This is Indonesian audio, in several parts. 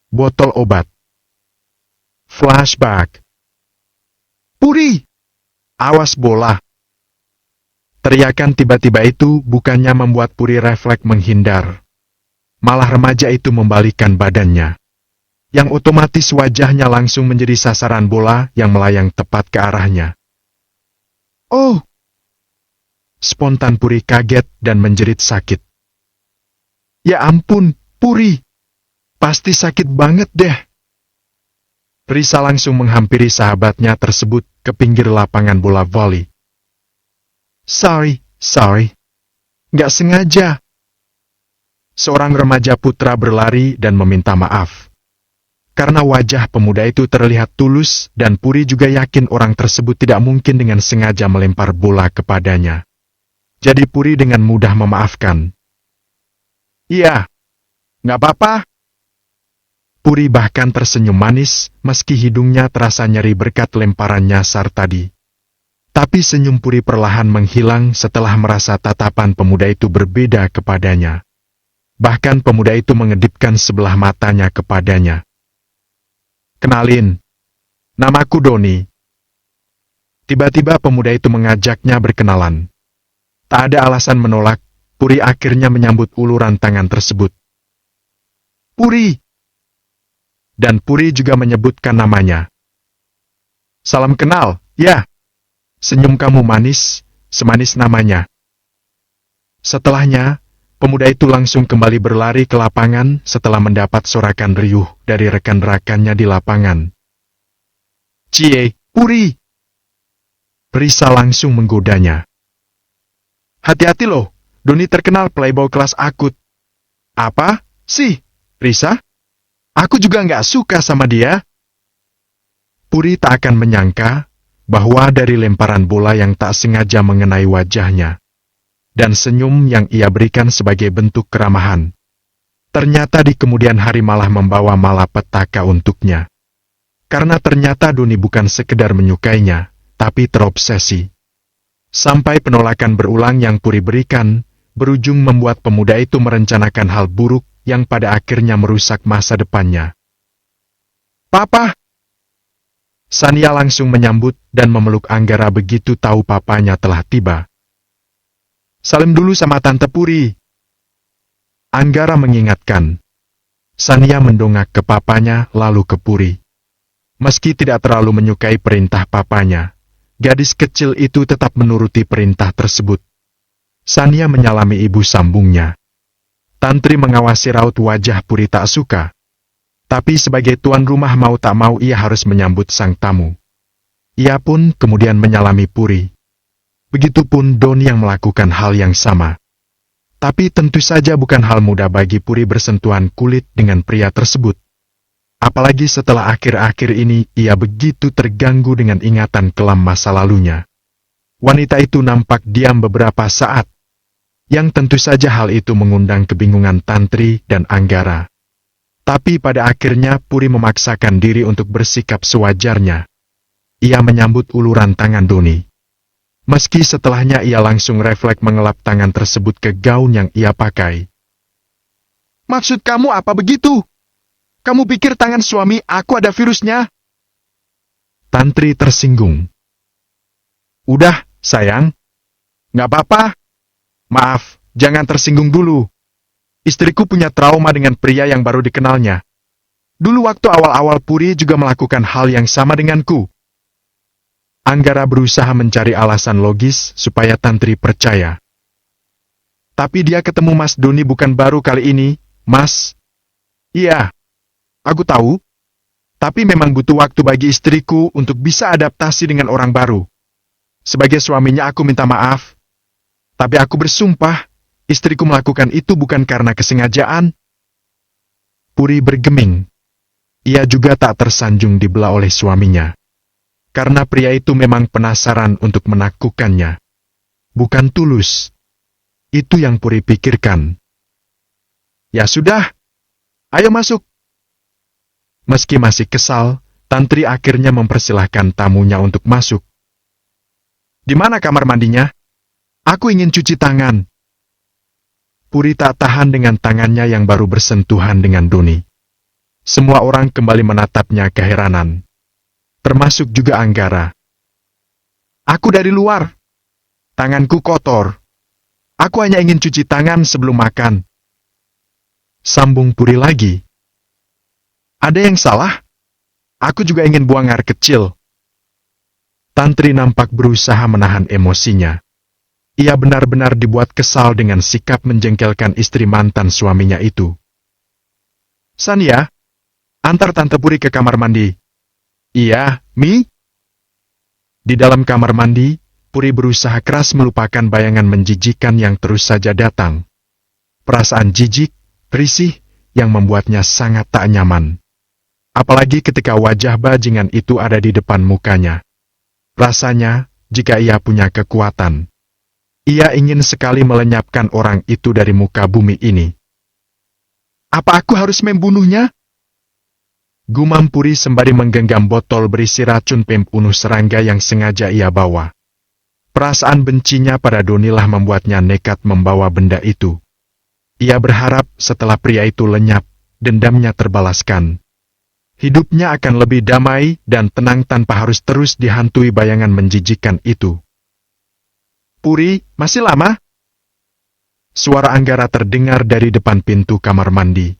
botol obat. Flashback. Puri! Awas bola! Teriakan tiba-tiba itu bukannya membuat Puri refleks menghindar. Malah remaja itu membalikkan badannya. Yang otomatis wajahnya langsung menjadi sasaran bola yang melayang tepat ke arahnya. Oh! Spontan Puri kaget dan menjerit sakit. Ya ampun, Puri! Pasti sakit banget deh. Risa langsung menghampiri sahabatnya tersebut ke pinggir lapangan bola voli. Sorry. Nggak sengaja. Seorang remaja putra berlari dan meminta maaf. Karena wajah pemuda itu terlihat tulus dan Puri juga yakin orang tersebut tidak mungkin dengan sengaja melempar bola kepadanya. Jadi Puri dengan mudah memaafkan. Iya, nggak apa-apa. Puri bahkan tersenyum manis meski hidungnya terasa nyeri berkat lemparan nyasar tadi. Tapi senyum Puri perlahan menghilang setelah merasa tatapan pemuda itu berbeda kepadanya. Bahkan pemuda itu mengedipkan sebelah matanya kepadanya. Kenalin, namaku Doni. Tiba-tiba pemuda itu mengajaknya berkenalan. Tak ada alasan menolak, Puri akhirnya menyambut uluran tangan tersebut. Puri! Dan Puri juga menyebutkan namanya. Salam kenal, ya. Senyum kamu manis, semanis namanya. Setelahnya, pemuda itu langsung kembali berlari ke lapangan setelah mendapat sorakan riuh dari rekan-rekannya di lapangan. Cie, Puri! Risa langsung menggodanya. Hati-hati loh, Doni terkenal playboy kelas akut. Apa sih, Risa? Aku juga nggak suka sama dia. Puri tak akan menyangka bahwa dari lemparan bola yang tak sengaja mengenai wajahnya, dan senyum yang ia berikan sebagai bentuk keramahan, ternyata di kemudian hari malah membawa malapetaka untuknya. Karena ternyata Doni bukan sekedar menyukainya, tapi terobsesi. Sampai penolakan berulang yang Puri berikan, berujung membuat pemuda itu merencanakan hal buruk yang pada akhirnya merusak masa depannya. Papa! Sania langsung menyambut dan memeluk Anggara begitu tahu papanya telah tiba. Salim dulu sama Tante Puri. Anggara mengingatkan. Sania mendongak ke papanya lalu ke Puri. Meski tidak terlalu menyukai perintah papanya, gadis kecil itu tetap menuruti perintah tersebut. Sania menyalami ibu sambungnya. Tantri mengawasi raut wajah Puri tak suka. Tapi sebagai tuan rumah mau tak mau ia harus menyambut sang tamu. Ia pun kemudian menyalami Puri. Begitupun Doni yang melakukan hal yang sama. Tapi tentu saja bukan hal mudah bagi Puri bersentuhan kulit dengan pria tersebut. Apalagi setelah akhir-akhir ini ia begitu terganggu dengan ingatan kelam masa lalunya. Wanita itu nampak diam beberapa saat. Yang tentu saja hal itu mengundang kebingungan Tantri dan Anggara. Tapi pada akhirnya Puri memaksakan diri untuk bersikap sewajarnya. Ia menyambut uluran tangan Doni. Meski setelahnya ia langsung refleks mengelap tangan tersebut ke gaun yang ia pakai. Maksud kamu apa begitu? Kamu pikir tangan suami aku ada virusnya? Tantri tersinggung. Udah, sayang. Nggak apa-apa. Maaf, jangan tersinggung dulu. Istriku punya trauma dengan pria yang baru dikenalnya. Dulu waktu awal-awal Puri juga melakukan hal yang sama denganku. Anggara berusaha mencari alasan logis supaya Tantri percaya. Tapi dia ketemu Mas Doni bukan baru kali ini, Mas. Iya, aku tahu. Tapi memang butuh waktu bagi istriku untuk bisa adaptasi dengan orang baru. Sebagai suaminya aku minta maaf. Tapi aku bersumpah, istriku melakukan itu bukan karena kesengajaan. Puri bergeming. Ia juga tak tersanjung dibelah oleh suaminya. Karena pria itu memang penasaran untuk menaklukkannya. Bukan tulus. Itu yang Puri pikirkan. Ya sudah. Ayo masuk. Meski masih kesal, Tantri akhirnya mempersilahkan tamunya untuk masuk. Di mana kamar mandinya? Aku ingin cuci tangan. Puri tak tahan dengan tangannya yang baru bersentuhan dengan Doni. Semua orang kembali menatapnya keheranan. Termasuk juga Anggara. Aku dari luar. Tanganku kotor. Aku hanya ingin cuci tangan sebelum makan. Sambung Puri lagi. Ada yang salah? Aku juga ingin buang air kecil. Tantri nampak berusaha menahan emosinya. Ia benar-benar dibuat kesal dengan sikap menjengkelkan istri mantan suaminya itu. Sania, antar Tante Puri ke kamar mandi. Iya, Mi? Di dalam kamar mandi, Puri berusaha keras melupakan bayangan menjijikan yang terus saja datang. Perasaan jijik, risih, yang membuatnya sangat tak nyaman. Apalagi ketika wajah bajingan itu ada di depan mukanya. Rasanya, jika ia punya kekuatan, ia ingin sekali melenyapkan orang itu dari muka bumi ini. Apa aku harus membunuhnya? Gumam Puri sembari menggenggam botol berisi racun pembunuh serangga yang sengaja ia bawa. Perasaan bencinya pada Donilah membuatnya nekat membawa benda itu. Ia berharap setelah pria itu lenyap, dendamnya terbalaskan. Hidupnya akan lebih damai dan tenang tanpa harus terus dihantui bayangan menjijikan itu. Puri, masih lama? Suara Anggara terdengar dari depan pintu kamar mandi.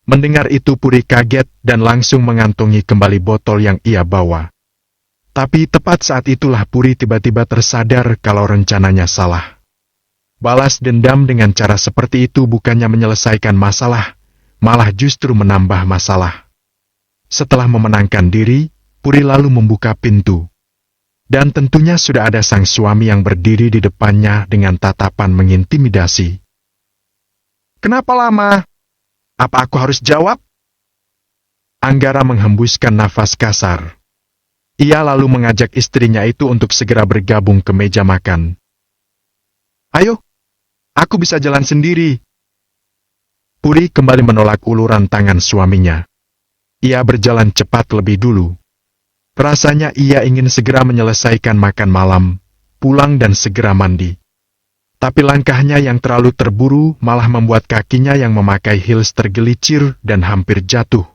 Mendengar itu Puri kaget dan langsung mengantongi kembali botol yang ia bawa. Tapi tepat saat itulah Puri tiba-tiba tersadar kalau rencananya salah. Balas dendam dengan cara seperti itu bukannya menyelesaikan masalah, malah justru menambah masalah. Setelah memenangkan diri, Puri lalu membuka pintu. Dan tentunya sudah ada sang suami yang berdiri di depannya dengan tatapan mengintimidasi. Kenapa lama? Apa aku harus jawab? Anggara menghembuskan nafas kasar. Ia lalu mengajak istrinya itu untuk segera bergabung ke meja makan. Ayo, aku bisa jalan sendiri. Puri kembali menolak uluran tangan suaminya. Ia berjalan cepat lebih dulu. Rasanya ia ingin segera menyelesaikan makan malam, pulang dan segera mandi. Tapi langkahnya yang terlalu terburu malah membuat kakinya yang memakai heels tergelicir dan hampir jatuh.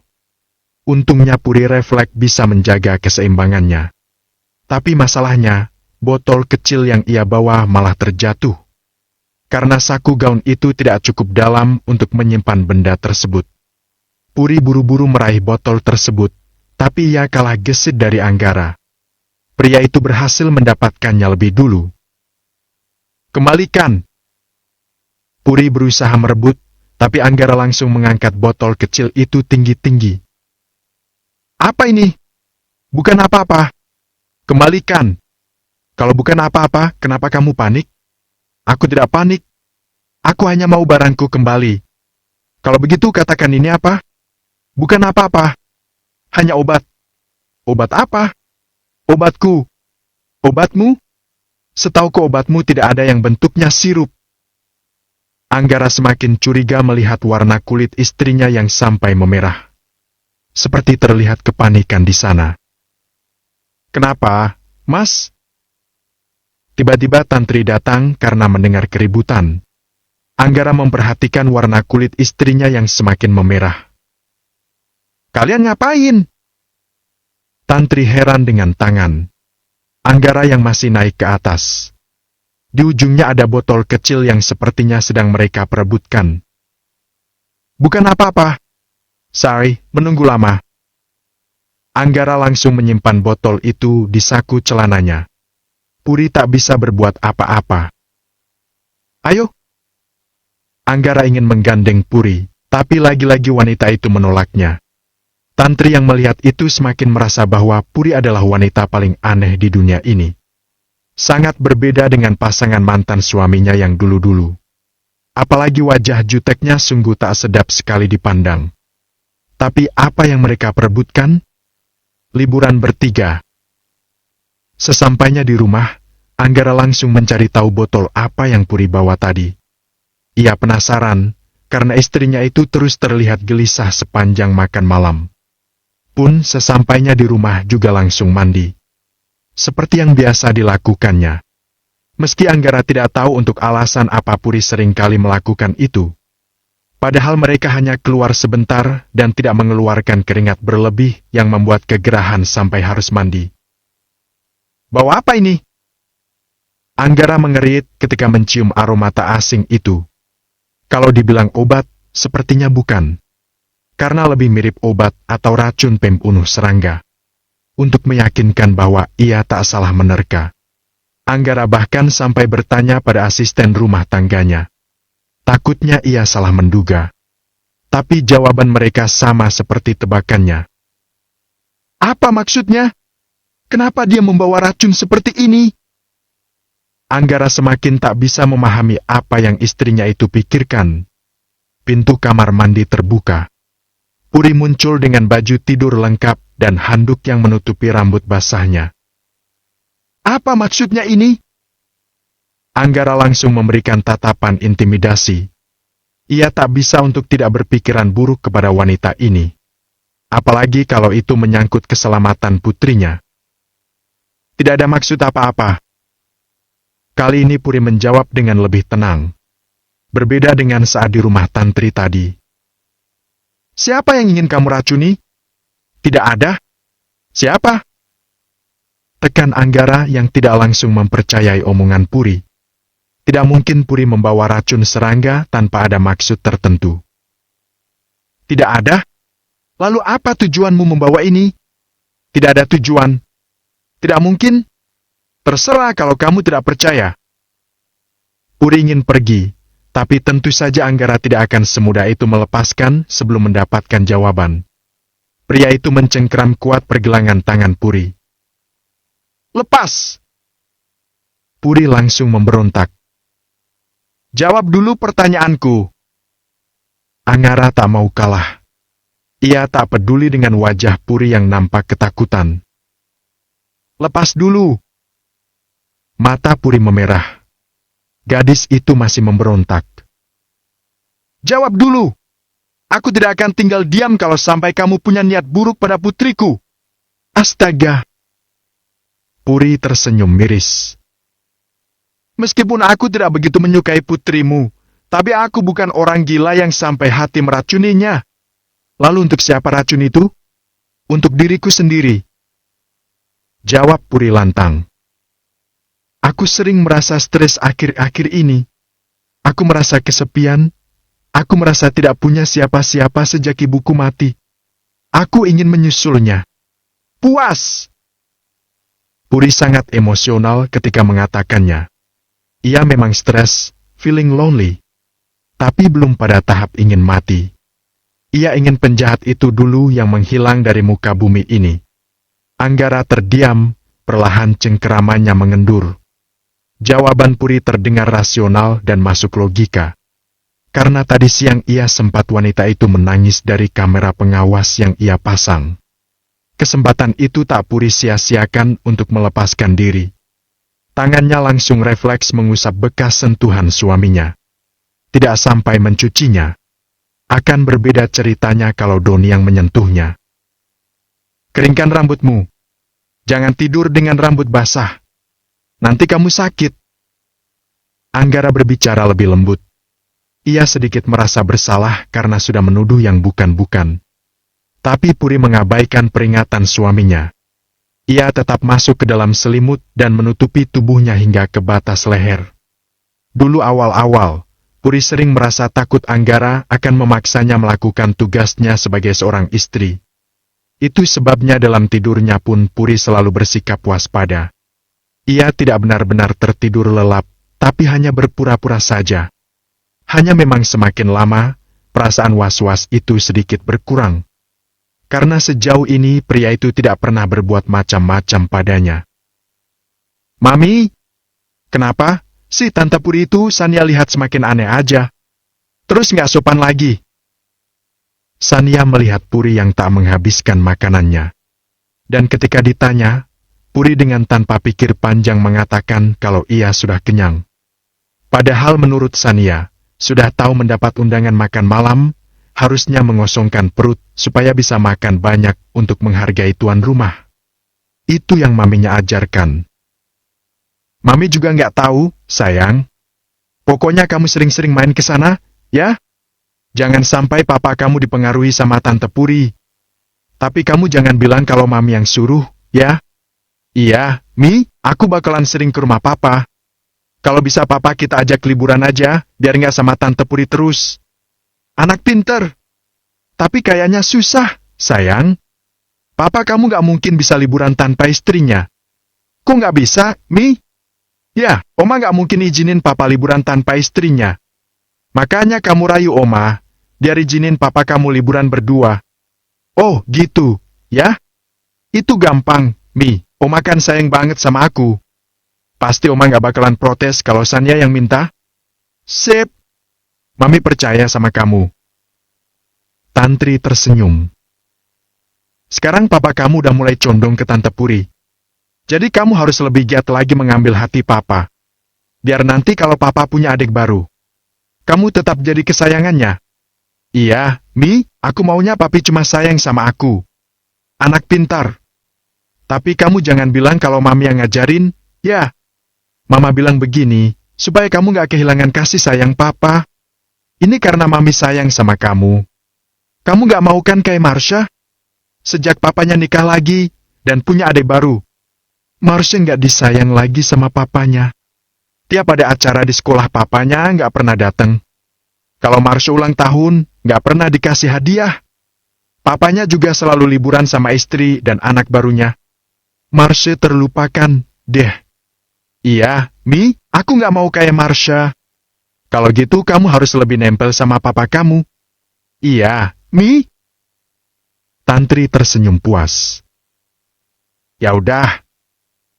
Untungnya Puri refleks bisa menjaga keseimbangannya. Tapi masalahnya, botol kecil yang ia bawa malah terjatuh. Karena saku gaun itu tidak cukup dalam untuk menyimpan benda tersebut. Puri buru-buru meraih botol tersebut, tapi ia kalah gesit dari Anggara. Pria itu berhasil mendapatkannya lebih dulu. Kembalikan! Puri berusaha merebut, tapi Anggara langsung mengangkat botol kecil itu tinggi-tinggi. Apa ini? Bukan apa-apa. Kembalikan! Kalau bukan apa-apa, kenapa kamu panik? Aku tidak panik. Aku hanya mau barangku kembali. Kalau begitu katakan ini apa? Bukan apa-apa. Hanya obat. Obat apa? Obatku. Obatmu? Setauku obatmu tidak ada yang bentuknya sirup. Anggara semakin curiga melihat warna kulit istrinya yang sampai memerah. Seperti terlihat kepanikan di sana. Kenapa, Mas? Tiba-tiba Tantri datang karena mendengar keributan. Anggara memperhatikan warna kulit istrinya yang semakin memerah. Kalian ngapain? Tantri heran dengan tangan Anggara yang masih naik ke atas. Di ujungnya ada botol kecil yang sepertinya sedang mereka perebutkan. Bukan apa-apa. Sorry, menunggu lama. Anggara langsung menyimpan botol itu di saku celananya. Puri tak bisa berbuat apa-apa. Ayo. Anggara ingin menggandeng Puri, tapi lagi-lagi wanita itu menolaknya. Tantri yang melihat itu semakin merasa bahwa Puri adalah wanita paling aneh di dunia ini. Sangat berbeda dengan pasangan mantan suaminya yang dulu-dulu. Apalagi wajah juteknya sungguh tak sedap sekali dipandang. Tapi apa yang mereka perebutkan? Liburan bertiga. Sesampainya di rumah, Anggara langsung mencari tahu botol apa yang Puri bawa tadi. Ia penasaran, karena istrinya itu terus terlihat gelisah sepanjang makan malam. Pun sesampainya di rumah juga langsung mandi. Seperti yang biasa dilakukannya. Meski Anggara tidak tahu untuk alasan apa Puri seringkali melakukan itu. Padahal mereka hanya keluar sebentar dan tidak mengeluarkan keringat berlebih yang membuat kegerahan sampai harus mandi. Bawa apa ini? Anggara mengerit ketika mencium aroma tak asing itu. Kalau dibilang obat, sepertinya bukan. Karena lebih mirip obat atau racun pembunuh serangga. Untuk meyakinkan bahwa ia tak salah menerka, Anggara bahkan sampai bertanya pada asisten rumah tangganya. Takutnya ia salah menduga. Tapi jawaban mereka sama seperti tebakannya. Apa maksudnya? Kenapa dia membawa racun seperti ini? Anggara semakin tak bisa memahami apa yang istrinya itu pikirkan. Pintu kamar mandi terbuka. Puri muncul dengan baju tidur lengkap dan handuk yang menutupi rambut basahnya. Apa maksudnya ini? Anggara langsung memberikan tatapan intimidasi. Ia tak bisa untuk tidak berpikiran buruk kepada wanita ini. Apalagi kalau itu menyangkut keselamatan putrinya. Tidak ada maksud apa-apa. Kali ini Puri menjawab dengan lebih tenang. Berbeda dengan saat di rumah tantri tadi. Siapa yang ingin kamu racuni? Tidak ada. Siapa? Tekan Anggara yang tidak langsung mempercayai omongan Puri. Tidak mungkin Puri membawa racun serangga tanpa ada maksud tertentu. Tidak ada? Lalu apa tujuanmu membawa ini? Tidak ada tujuan. Tidak mungkin? Terserah kalau kamu tidak percaya. Puri ingin pergi, tapi tentu saja Anggara tidak akan semudah itu melepaskan sebelum mendapatkan jawaban. Pria itu mencengkeram kuat pergelangan tangan Puri. Lepas! Puri langsung memberontak. Jawab dulu pertanyaanku. Anggara tak mau kalah. Ia tak peduli dengan wajah Puri yang nampak ketakutan. Lepas dulu. Mata Puri memerah. Gadis itu masih memberontak. Jawab dulu. Aku tidak akan tinggal diam kalau sampai kamu punya niat buruk pada putriku. Astaga. Puri tersenyum miris. Meskipun aku tidak begitu menyukai putrimu, tapi aku bukan orang gila yang sampai hati meracuninya. Lalu untuk siapa racun itu? Untuk diriku sendiri. Jawab Puri lantang. Aku sering merasa stres akhir-akhir ini. Aku merasa kesepian. Aku merasa tidak punya siapa-siapa sejak ibuku mati. Aku ingin menyusulnya. Puas! Puri sangat emosional ketika mengatakannya. Ia memang stres, feeling lonely. Tapi belum pada tahap ingin mati. Ia ingin penjahat itu dulu yang menghilang dari muka bumi ini. Anggara terdiam, perlahan cengkeramannya mengendur. Jawaban Puri terdengar rasional dan masuk logika. Karena tadi siang ia sempat wanita itu menangis dari kamera pengawas yang ia pasang. Kesempatan itu tak Puri sia-siakan untuk melepaskan diri. Tangannya langsung refleks mengusap bekas sentuhan suaminya. Tidak sampai mencucinya. Akan berbeda ceritanya kalau Doni yang menyentuhnya. Keringkan rambutmu. Jangan tidur dengan rambut basah. Nanti kamu sakit. Anggara berbicara lebih lembut. Ia sedikit merasa bersalah karena sudah menuduh yang bukan-bukan. Tapi Puri mengabaikan peringatan suaminya. Ia tetap masuk ke dalam selimut dan menutupi tubuhnya hingga ke batas leher. Dulu awal-awal, Puri sering merasa takut Anggara akan memaksanya melakukan tugasnya sebagai seorang istri. Itu sebabnya dalam tidurnya pun Puri selalu bersikap waspada. Ia tidak benar-benar tertidur lelap, tapi hanya berpura-pura saja. Hanya memang semakin lama, perasaan was-was itu sedikit berkurang. Karena sejauh ini pria itu tidak pernah berbuat macam-macam padanya. Mami, kenapa si Tante Puri itu Sania lihat semakin aneh aja? Terus nggak sopan lagi? Sania melihat Puri yang tak menghabiskan makanannya. Dan ketika ditanya, Puri dengan tanpa pikir panjang mengatakan kalau ia sudah kenyang. Padahal menurut Sania, sudah tahu mendapat undangan makan malam, harusnya mengosongkan perut supaya bisa makan banyak untuk menghargai tuan rumah. Itu yang maminya ajarkan. Mami juga nggak tahu, sayang. Pokoknya kamu sering-sering main ke sana, ya? Jangan sampai papa kamu dipengaruhi sama Tante Puri. Tapi kamu jangan bilang kalau mami yang suruh, ya? Iya, Mi, aku bakalan sering ke rumah papa. Kalau bisa papa kita ajak liburan aja, biar nggak sama Tante Puri terus. Anak pinter. Tapi kayaknya susah, sayang. Papa kamu nggak mungkin bisa liburan tanpa istrinya. Kok nggak bisa, Mi? Ya, Oma nggak mungkin izinin papa liburan tanpa istrinya. Makanya kamu rayu Oma, biar izinin papa kamu liburan berdua. Oh, gitu, ya? Itu gampang, Mi. Oma kan sayang banget sama aku. Pasti Oma nggak bakalan protes kalau Sania yang minta. Sip. Mami percaya sama kamu. Tantri tersenyum. Sekarang papa kamu udah mulai condong ke Tante Puri. Jadi kamu harus lebih giat lagi mengambil hati papa. Biar nanti kalau papa punya adik baru, kamu tetap jadi kesayangannya. Iya, Mi, aku maunya papi cuma sayang sama aku. Anak pintar. Tapi kamu jangan bilang kalau mami yang ngajarin, ya. Mama bilang begini, supaya kamu gak kehilangan kasih sayang papa. Ini karena mami sayang sama kamu. Kamu gak mau kan kayak Marsha? Sejak papanya nikah lagi, dan punya adik baru, Marsha nggak disayang lagi sama papanya. Tiap ada acara di sekolah papanya nggak pernah datang. Kalau Marsha ulang tahun, nggak pernah dikasih hadiah. Papanya juga selalu liburan sama istri dan anak barunya. Marsha terlupakan, deh. Iya, Mi, aku nggak mau kayak Marsha. Kalau gitu kamu harus lebih nempel sama papa kamu. Iya, Mi. Tantri tersenyum puas. Ya udah.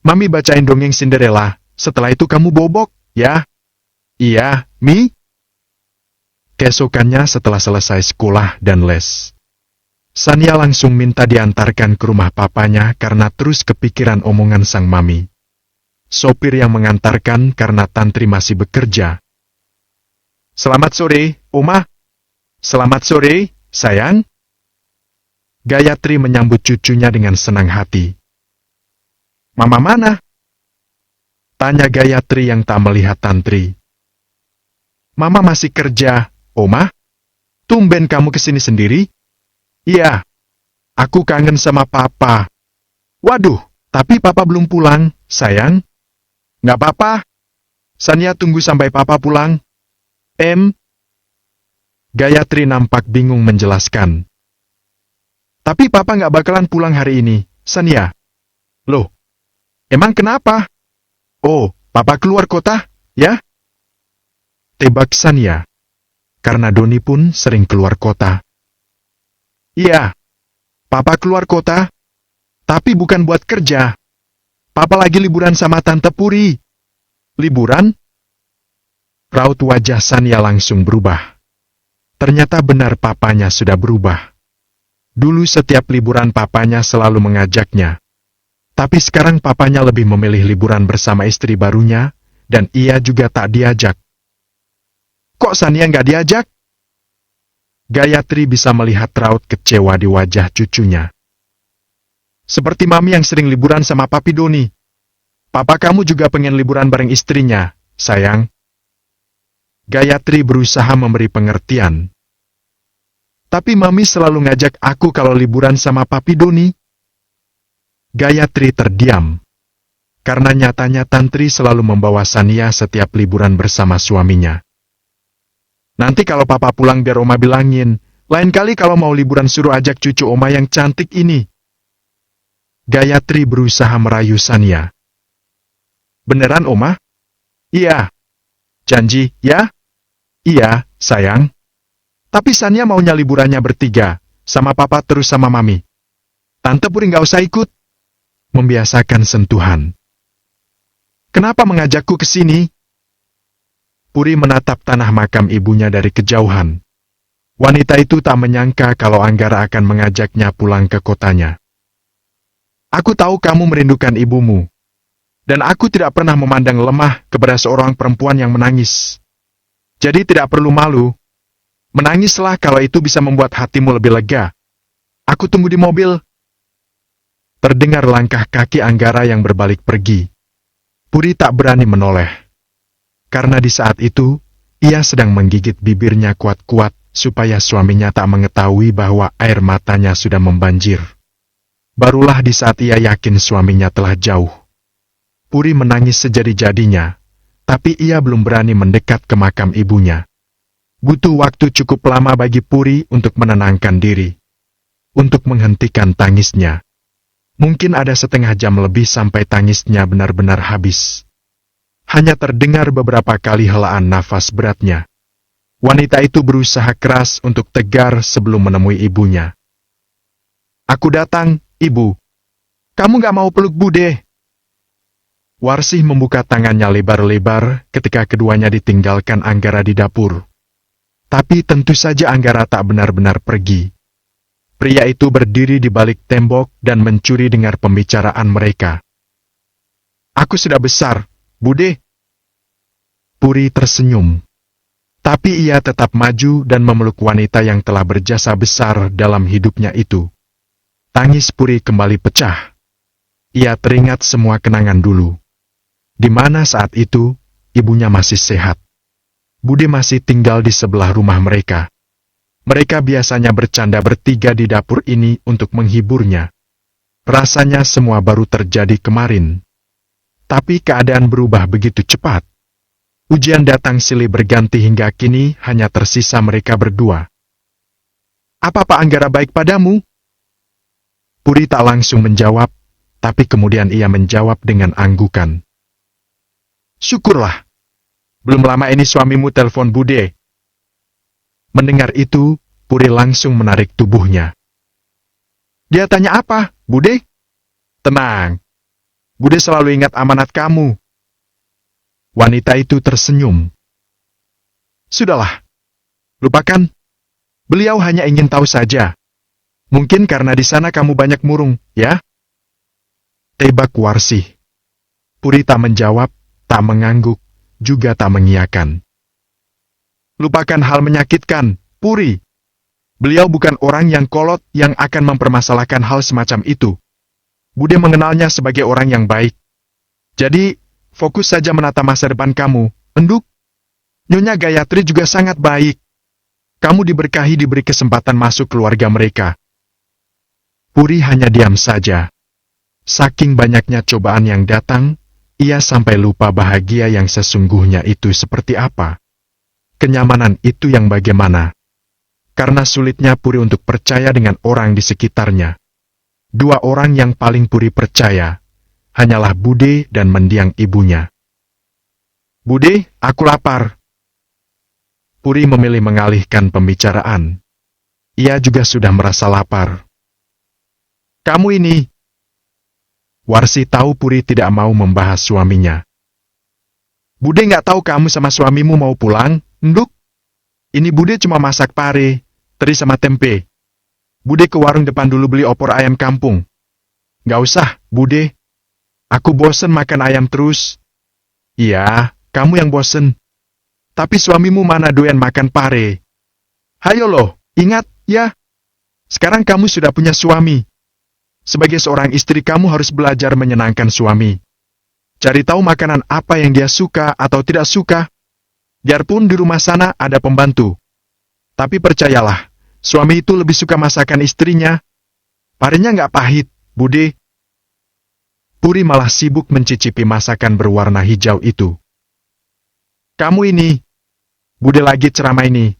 Mami bacain dongeng Cinderella, setelah itu kamu bobok, ya? Iya, Mi. Keesokannya setelah selesai sekolah dan les, Sania langsung minta diantarkan ke rumah papanya karena terus kepikiran omongan sang mami. Sopir yang mengantarkan karena Tantri masih bekerja. Selamat sore, Oma. Selamat sore, sayang. Gayatri menyambut cucunya dengan senang hati. Mama mana? Tanya Gayatri yang tak melihat Tantri. Mama masih kerja, Oma. Tumben kamu kesini sendiri? Iya. Aku kangen sama papa. Waduh, tapi papa belum pulang, sayang. Nggak apa-apa. Sania tunggu sampai papa pulang. Gayatri nampak bingung menjelaskan. Tapi papa nggak bakalan pulang hari ini, Sania. Loh, emang kenapa? Oh, papa keluar kota, ya? Tebak Sania. Karena Doni pun sering keluar kota. Iya, papa keluar kota. Tapi bukan buat kerja. Papa lagi liburan sama Tante Puri. Liburan? Raut wajah Sania langsung berubah. Ternyata benar papanya sudah berubah. Dulu setiap liburan papanya selalu mengajaknya. Tapi sekarang papanya lebih memilih liburan bersama istri barunya, dan ia juga tak diajak. Kok Sania nggak diajak? Gayatri bisa melihat raut kecewa di wajah cucunya. Seperti mami yang sering liburan sama papi Doni. Papa kamu juga pengen liburan bareng istrinya, sayang. Gayatri berusaha memberi pengertian. Tapi mami selalu ngajak aku kalau liburan sama papi Doni. Gayatri terdiam. Karena nyatanya Tantri selalu membawa Sania setiap liburan bersama suaminya. Nanti kalau papa pulang biar Oma bilangin, lain kali kalau mau liburan suruh ajak cucu Oma yang cantik ini. Gayatri berusaha merayu Sania. Beneran Oma? Iya. Janji, ya? Iya, sayang. Tapi Sania maunya liburannya bertiga, sama papa terus sama mami. Tante Puri nggak usah ikut. Membiasakan sentuhan. Kenapa mengajakku ke sini? Puri menatap tanah makam ibunya dari kejauhan. Wanita itu tak menyangka kalau Anggara akan mengajaknya pulang ke kotanya. Aku tahu kamu merindukan ibumu. Dan aku tidak pernah memandang lemah kepada seorang perempuan yang menangis. Jadi tidak perlu malu. Menangislah kalau itu bisa membuat hatimu lebih lega. Aku tunggu di mobil. Terdengar langkah kaki Anggara yang berbalik pergi. Puri tak berani menoleh. Karena di saat itu, ia sedang menggigit bibirnya kuat-kuat supaya suaminya tak mengetahui bahwa air matanya sudah membanjir. Barulah di saat ia yakin suaminya telah jauh, Puri menangis sejadi-jadinya, tapi ia belum berani mendekat ke makam ibunya. Butuh waktu cukup lama bagi Puri untuk menenangkan diri, untuk menghentikan tangisnya. Mungkin ada setengah jam lebih sampai tangisnya benar-benar habis. Hanya terdengar beberapa kali helaan nafas beratnya. Wanita itu berusaha keras untuk tegar sebelum menemui ibunya. "Aku datang, Ibu. Kamu gak mau peluk Bude?" Warsih membuka tangannya lebar-lebar ketika keduanya ditinggalkan Anggara di dapur. Tapi tentu saja Anggara tak benar-benar pergi. Pria itu berdiri di balik tembok dan mencuri dengar pembicaraan mereka. "Aku sudah besar, Bude." Puri tersenyum. Tapi ia tetap maju dan memeluk wanita yang telah berjasa besar dalam hidupnya itu. Tangis Puri kembali pecah. Ia teringat semua kenangan dulu. Di mana saat itu, ibunya masih sehat. Bude masih tinggal di sebelah rumah mereka. Mereka biasanya bercanda bertiga di dapur ini untuk menghiburnya. Rasanya semua baru terjadi kemarin. Tapi keadaan berubah begitu cepat. Ujian datang silih berganti hingga kini hanya tersisa mereka berdua. "Apa Pak Anggara baik padamu?" Puri tak langsung menjawab, tapi kemudian ia menjawab dengan anggukan. "Syukurlah. Belum lama ini suamimu telepon Bude." Mendengar itu, Puri langsung menarik tubuhnya. "Dia tanya apa, Bude?" "Tenang. Bude selalu ingat amanat kamu." Wanita itu tersenyum. "Sudahlah. Lupakan. Beliau hanya ingin tahu saja. Mungkin karena di sana kamu banyak murung, ya?" Tebak Warsih. Puri tak menjawab, tak mengangguk, juga tak mengiyakan. "Lupakan hal menyakitkan, Puri. Beliau bukan orang yang kolot yang akan mempermasalahkan hal semacam itu. Bude mengenalnya sebagai orang yang baik. Jadi, fokus saja menata masa depan kamu, enduk. Nyonya Gayatri juga sangat baik. Kamu diberkahi diberi kesempatan masuk keluarga mereka." Puri hanya diam saja. Saking banyaknya cobaan yang datang, ia sampai lupa bahagia yang sesungguhnya itu seperti apa. Kenyamanan itu yang bagaimana. Karena sulitnya Puri untuk percaya dengan orang di sekitarnya. Dua orang yang paling Puri percaya, hanyalah Bude dan mendiang ibunya. "Bude, aku lapar." Puri memilih mengalihkan pembicaraan. Ia juga sudah merasa lapar. "Kamu ini..." Warsi tahu Puri tidak mau membahas suaminya. "Bude nggak tahu kamu sama suamimu mau pulang, nduk? Ini Bude cuma masak pare, teri sama tempe. Bude ke warung depan dulu beli opor ayam kampung." "Nggak usah, Bude. Aku bosen makan ayam terus." "Iya, kamu yang bosen. Tapi suamimu mana doyan makan pare. Hayo loh, ingat, ya. Sekarang kamu sudah punya suami. Sebagai seorang istri kamu harus belajar menyenangkan suami. Cari tahu makanan apa yang dia suka atau tidak suka. Biarpun di rumah sana ada pembantu. Tapi percayalah, suami itu lebih suka masakan istrinya. Parenya nggak pahit, Bude." Puri malah sibuk mencicipi masakan berwarna hijau itu. "Kamu ini..." Bude lagi ceramah ini.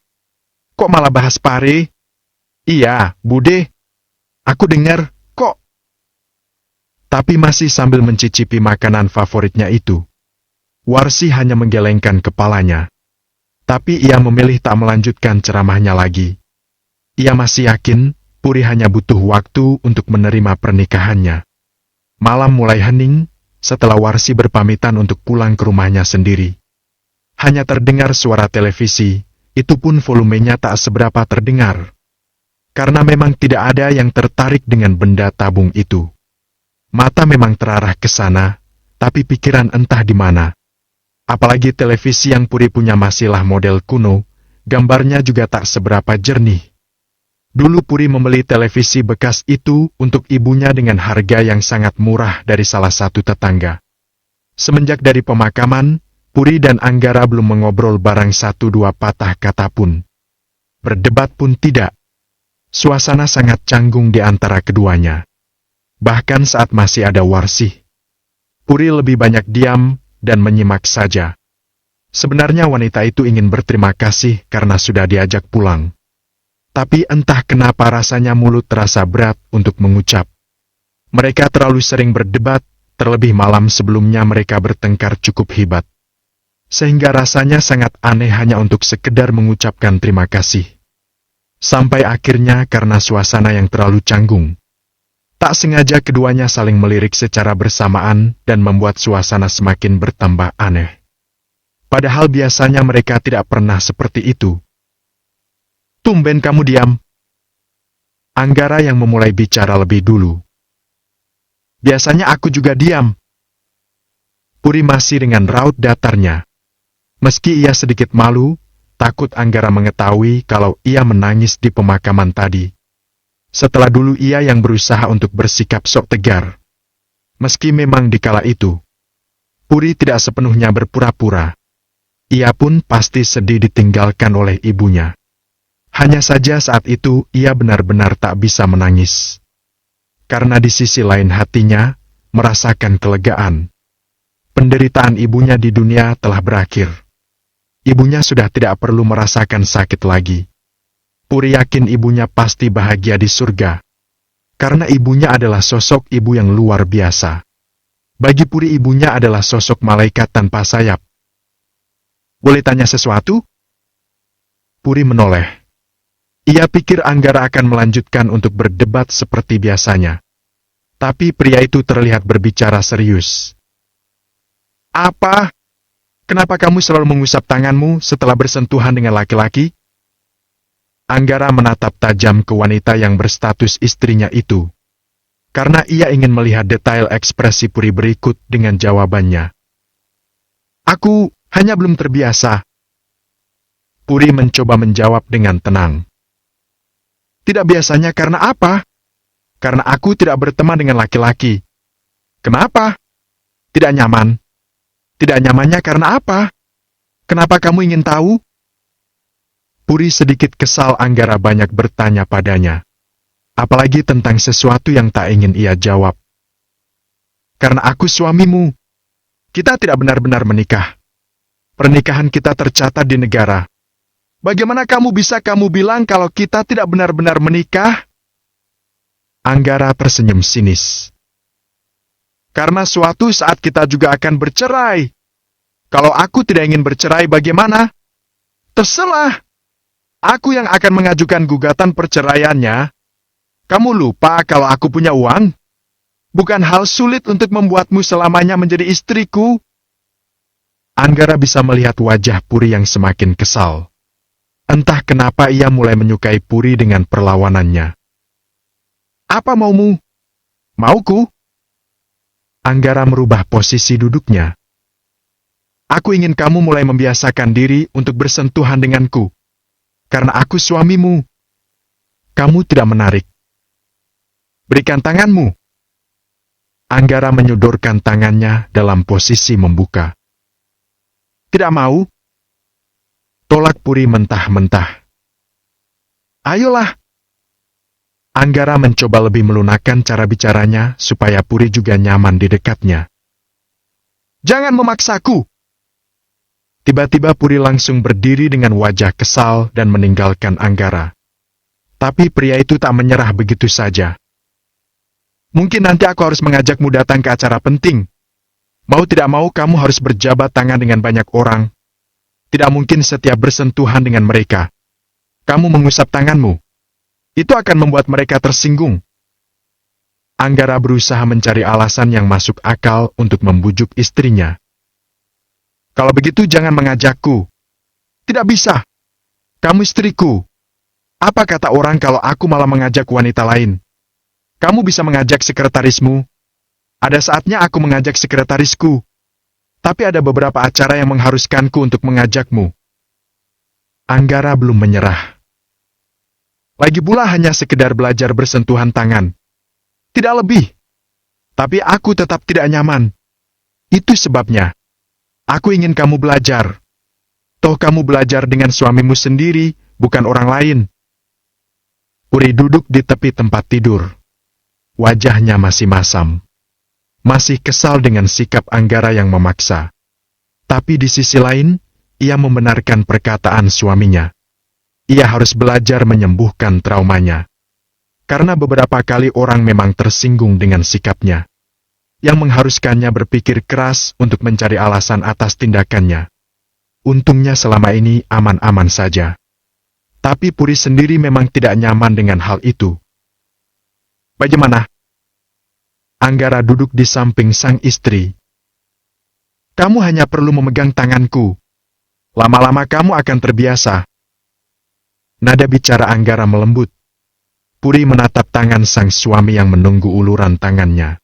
"Kok malah bahas pare?" "Iya, Bude. Aku dengar. Kok?" Tapi masih sambil mencicipi makanan favoritnya itu. Warsi hanya menggelengkan kepalanya. Tapi ia memilih tak melanjutkan ceramahnya lagi. Ia masih yakin, Puri hanya butuh waktu untuk menerima pernikahannya. Malam mulai hening, setelah Warsi berpamitan untuk pulang ke rumahnya sendiri. Hanya terdengar suara televisi, itu pun volumenya tak seberapa terdengar. Karena memang tidak ada yang tertarik dengan benda tabung itu. Mata memang terarah ke sana, tapi pikiran entah di mana. Apalagi televisi yang Puri punya masihlah model kuno, gambarnya juga tak seberapa jernih. Dulu Puri membeli televisi bekas itu untuk ibunya dengan harga yang sangat murah dari salah satu tetangga. Semenjak dari pemakaman, Puri dan Anggara belum mengobrol barang satu dua patah kata pun. berdebat pun tidak. Suasana sangat canggung di antara keduanya. Bahkan saat masih ada Warsih, Puri lebih banyak diam dan menyimak saja. Sebenarnya wanita itu ingin berterima kasih karena sudah diajak pulang. Tapi entah kenapa rasanya mulut terasa berat untuk mengucap. Mereka terlalu sering berdebat, terlebih malam sebelumnya mereka bertengkar cukup hebat. Sehingga rasanya sangat aneh hanya untuk sekedar mengucapkan terima kasih. Sampai akhirnya karena suasana yang terlalu canggung, tak sengaja keduanya saling melirik secara bersamaan dan membuat suasana semakin bertambah aneh. Padahal biasanya mereka tidak pernah seperti itu. Tumben kamu diam. Anggara yang memulai bicara lebih dulu. Biasanya aku juga diam. Puri masih dengan raut datarnya. Meski ia sedikit malu, takut Anggara mengetahui kalau ia menangis di pemakaman tadi. Setelah dulu ia yang berusaha untuk bersikap sok tegar. Meski memang dikala itu, Puri tidak sepenuhnya berpura-pura. Ia pun pasti sedih ditinggalkan oleh ibunya. Hanya saja saat itu ia benar-benar tak bisa menangis. Karena di sisi lain hatinya, merasakan kelegaan. Penderitaan ibunya di dunia telah berakhir. Ibunya sudah tidak perlu merasakan sakit lagi. Puri yakin ibunya pasti bahagia di surga. Karena ibunya adalah sosok ibu yang luar biasa. Bagi Puri ibunya adalah sosok malaikat tanpa sayap. Boleh tanya sesuatu? Puri menoleh. Ia pikir Anggara akan melanjutkan untuk berdebat seperti biasanya. Tapi pria itu terlihat berbicara serius. Apa? Kenapa kamu selalu mengusap tanganmu setelah bersentuhan dengan laki-laki? Anggara menatap tajam ke wanita yang berstatus istrinya itu. Karena ia ingin melihat detail ekspresi Puri berikut dengan jawabannya. Aku hanya belum terbiasa. Puri mencoba menjawab dengan tenang. Tidak biasanya karena apa? Karena aku tidak berteman dengan laki-laki. Kenapa? Tidak nyaman. Tidak nyamannya karena apa? Kenapa kamu ingin tahu? Puri sedikit kesal Anggara banyak bertanya padanya. Apalagi tentang sesuatu yang tak ingin ia jawab. Karena aku suamimu. Kita tidak benar-benar menikah. Pernikahan kita tercatat di negara. Bagaimana kamu bilang kalau kita tidak benar-benar menikah? Anggara tersenyum sinis. Karena suatu saat kita juga akan bercerai. Kalau aku tidak ingin bercerai bagaimana? Terserah. Aku yang akan mengajukan gugatan perceraiannya. Kamu lupa kalau aku punya uang? Bukan hal sulit untuk membuatmu selamanya menjadi istriku. Anggara bisa melihat wajah Puri yang semakin kesal. Entah kenapa ia mulai menyukai Puri dengan perlawanannya. Apa maumu? Mauku? Anggara merubah posisi duduknya. Aku ingin kamu mulai membiasakan diri untuk bersentuhan denganku. Karena aku suamimu. Kamu tidak menarik. Berikan tanganmu. Anggara menyodorkan tangannya dalam posisi membuka. Tidak mau? Tolak Puri mentah-mentah. Ayolah. Anggara mencoba lebih melunakkan cara bicaranya supaya Puri juga nyaman di dekatnya. Jangan memaksaku. Tiba-tiba Puri langsung berdiri dengan wajah kesal dan meninggalkan Anggara. Tapi pria itu tak menyerah begitu saja. Mungkin nanti aku harus mengajakmu datang ke acara penting. Mau tidak mau kamu harus berjabat tangan dengan banyak orang. Tidak mungkin setiap bersentuhan dengan mereka. Kamu mengusap tanganmu. Itu akan membuat mereka tersinggung. Anggara berusaha mencari alasan yang masuk akal untuk membujuk istrinya. Kalau begitu jangan mengajakku. Tidak bisa. Kamu istriku. Apa kata orang kalau aku malah mengajak wanita lain? Kamu bisa mengajak sekretarismu. Ada saatnya aku mengajak sekretarisku. Tapi ada beberapa acara yang mengharuskanku untuk mengajakmu. Anggara belum menyerah. Lagi pula hanya sekedar belajar bersentuhan tangan. Tidak lebih. Tapi aku tetap tidak nyaman. Itu sebabnya. Aku ingin kamu belajar. Toh kamu belajar dengan suamimu sendiri, bukan orang lain. Puri duduk di tepi tempat tidur. Wajahnya masih masam. Masih kesal dengan sikap Anggara yang memaksa. Tapi di sisi lain, ia membenarkan perkataan suaminya. Ia harus belajar menyembuhkan traumanya. Karena beberapa kali orang memang tersinggung dengan sikapnya, yang mengharuskannya berpikir keras untuk mencari alasan atas tindakannya. Untungnya selama ini aman-aman saja. Tapi Puri sendiri memang tidak nyaman dengan hal itu. Bagaimana? Anggara duduk di samping sang istri. Kamu hanya perlu memegang tanganku. Lama-lama kamu akan terbiasa. Nada bicara Anggara melembut. Puri menatap tangan sang suami yang menunggu uluran tangannya.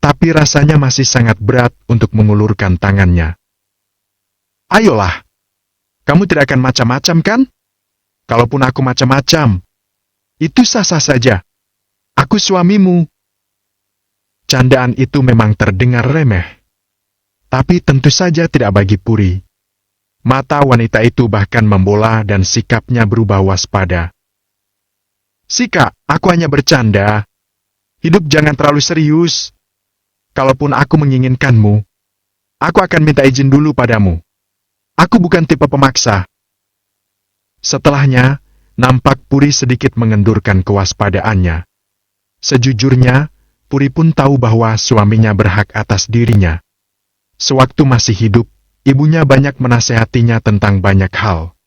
Tapi rasanya masih sangat berat untuk mengulurkan tangannya. Ayolah. Kamu tidak akan macam-macam kan? Kalaupun aku macam-macam, itu sah-sah saja. Aku suamimu. Candaan itu memang terdengar remeh. Tapi tentu saja tidak bagi Puri. Mata wanita itu bahkan membola dan sikapnya berubah waspada. Sika, aku hanya bercanda. Hidup jangan terlalu serius. Kalaupun aku menginginkanmu, aku akan minta izin dulu padamu. Aku bukan tipe pemaksa. Setelahnya, nampak Puri sedikit mengendurkan kewaspadaannya. Sejujurnya, Puri pun tahu bahwa suaminya berhak atas dirinya. Sewaktu masih hidup, ibunya banyak menasehatinya tentang banyak hal.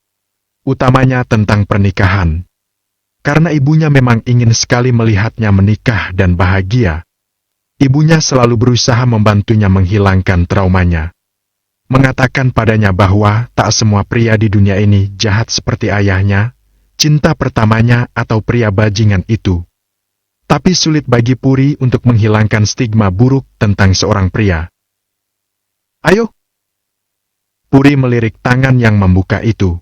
Utamanya tentang pernikahan. Karena ibunya memang ingin sekali melihatnya menikah dan bahagia. Ibunya selalu berusaha membantunya menghilangkan traumanya. Mengatakan padanya bahwa tak semua pria di dunia ini jahat seperti ayahnya, cinta pertamanya atau pria bajingan itu. Tapi sulit bagi Puri untuk menghilangkan stigma buruk tentang seorang pria. Ayo. Puri melirik tangan yang membuka itu.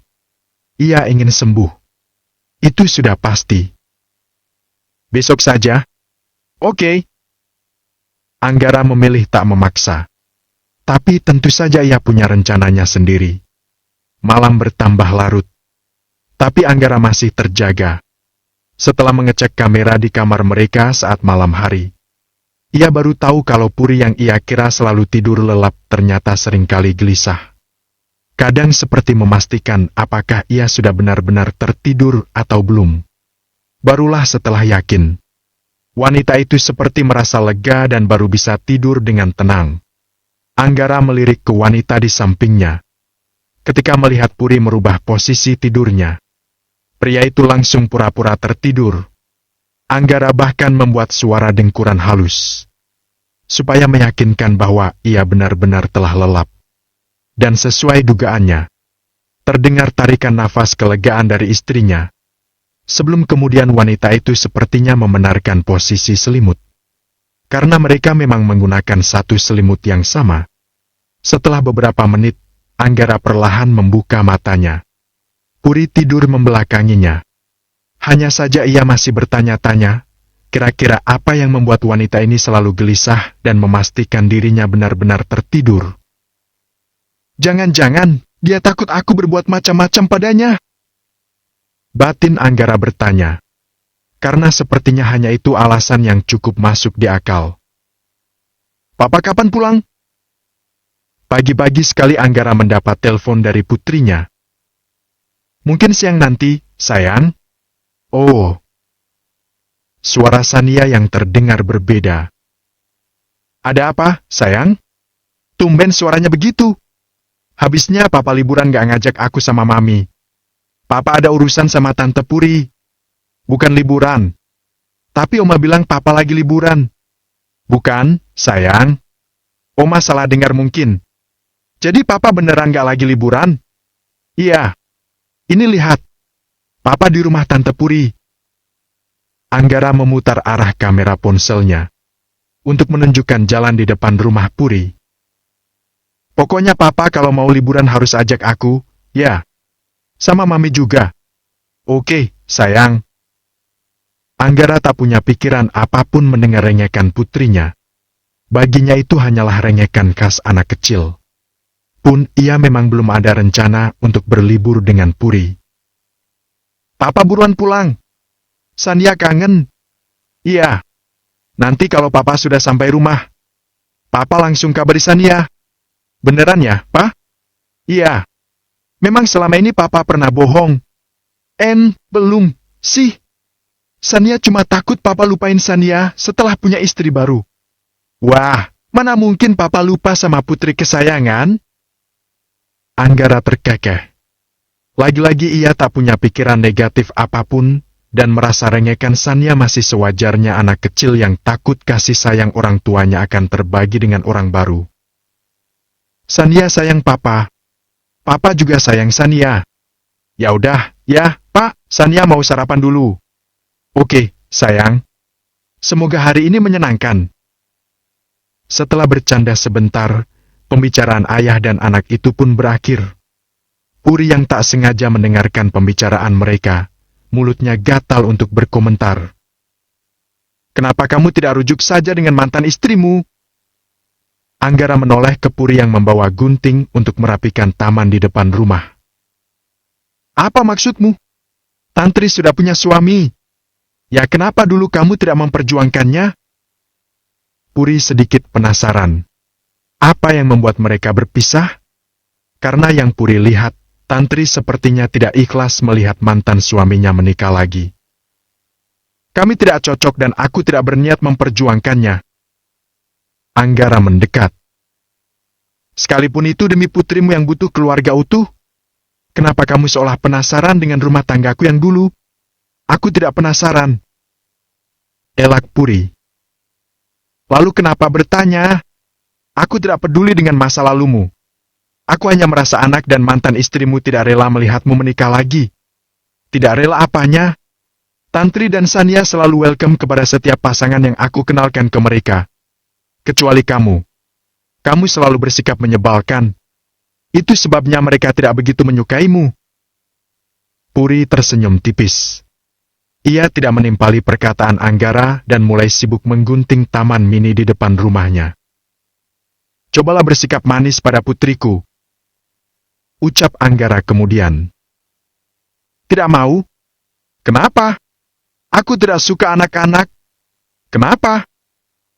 Ia ingin sembuh. Itu sudah pasti. Besok saja? Oke. Anggara memilih tak memaksa. Tapi tentu saja ia punya rencananya sendiri. Malam bertambah larut. Tapi Anggara masih terjaga. Setelah mengecek kamera di kamar mereka saat malam hari, ia baru tahu kalau Puri yang ia kira selalu tidur lelap ternyata seringkali gelisah. Kadang seperti memastikan apakah ia sudah benar-benar tertidur atau belum. Barulah setelah yakin, wanita itu seperti merasa lega dan baru bisa tidur dengan tenang. Anggara melirik ke wanita di sampingnya. Ketika melihat Puri merubah posisi tidurnya, pria itu langsung pura-pura tertidur. Anggara bahkan membuat suara dengkuran halus, supaya meyakinkan bahwa ia benar-benar telah lelap. Dan sesuai dugaannya, terdengar tarikan nafas kelegaan dari istrinya. Sebelum kemudian wanita itu sepertinya membenarkan posisi selimut. Karena mereka memang menggunakan satu selimut yang sama. Setelah beberapa menit, Anggara perlahan membuka matanya. Puri tidur membelakanginya. Hanya saja ia masih bertanya-tanya, kira-kira apa yang membuat wanita ini selalu gelisah dan memastikan dirinya benar-benar tertidur. Jangan-jangan dia takut aku berbuat macam-macam padanya. Batin Anggara bertanya. Karena sepertinya hanya itu alasan yang cukup masuk di akal. Papa kapan pulang? Pagi-pagi sekali Anggara mendapat telepon dari putrinya. Mungkin siang nanti, sayang. Oh. Suara Sania yang terdengar berbeda. Ada apa, sayang? Tumben suaranya begitu. Habisnya Papa liburan gak ngajak aku sama Mami. Papa ada urusan sama Tante Puri. Bukan liburan. Tapi Oma bilang Papa lagi liburan. Bukan, sayang. Oma salah dengar mungkin. Jadi Papa beneran gak lagi liburan? Iya. Ini lihat. Papa di rumah Tante Puri. Anggara memutar arah kamera ponselnya untuk menunjukkan jalan di depan rumah Puri. Pokoknya Papa kalau mau liburan harus ajak aku, ya. Sama Mami juga. Oke, sayang. Anggara tak punya pikiran apapun mendengar rengekan putrinya. Baginya itu hanyalah rengekan khas anak kecil. Pun ia memang belum ada rencana untuk berlibur dengan Puri. Papa buruan pulang. Sania kangen. Iya. Nanti kalau Papa sudah sampai rumah, Papa langsung kabari Sania. Beneran ya, Pak? Iya. Memang selama ini Papa pernah bohong. Belum, sih. Sania cuma takut Papa lupain Sania setelah punya istri baru. Wah, mana mungkin Papa lupa sama putri kesayangan? Anggara terkekeh. Lagi-lagi ia tak punya pikiran negatif apapun, dan merasa rengekan Sania masih sewajarnya anak kecil yang takut kasih sayang orang tuanya akan terbagi dengan orang baru. Sania sayang Papa. Papa juga sayang Sania. Ya udah, ya, Pak, Sania mau sarapan dulu. Oke, sayang. Semoga hari ini menyenangkan. Setelah bercanda sebentar, pembicaraan ayah dan anak itu pun berakhir. Puri yang tak sengaja mendengarkan pembicaraan mereka, mulutnya gatal untuk berkomentar. Kenapa kamu tidak rujuk saja dengan mantan istrimu? Anggara menoleh ke Puri yang membawa gunting untuk merapikan taman di depan rumah. Apa maksudmu? Tantri sudah punya suami. Ya kenapa dulu kamu tidak memperjuangkannya? Puri sedikit penasaran. Apa yang membuat mereka berpisah? Karena yang Puri lihat, Tantri sepertinya tidak ikhlas melihat mantan suaminya menikah lagi. Kami tidak cocok dan aku tidak berniat memperjuangkannya. Anggara mendekat. Sekalipun itu demi putrimu yang butuh keluarga utuh, kenapa kamu seolah penasaran dengan rumah tanggaku yang dulu? Aku tidak penasaran. Elak Puri. Lalu kenapa bertanya? Aku tidak peduli dengan masa lalumu. Aku hanya merasa anak dan mantan istrimu tidak rela melihatmu menikah lagi. Tidak rela apanya? Tantri dan Sania selalu welcome kepada setiap pasangan yang aku kenalkan ke mereka. Kecuali kamu. Kamu selalu bersikap menyebalkan. Itu sebabnya mereka tidak begitu menyukaimu. Puri tersenyum tipis. Ia tidak menimpali perkataan Anggara dan mulai sibuk menggunting taman mini di depan rumahnya. Cobalah bersikap manis pada putriku. Ucap Anggara kemudian. Tidak mau? Kenapa? Aku tidak suka anak-anak. Kenapa?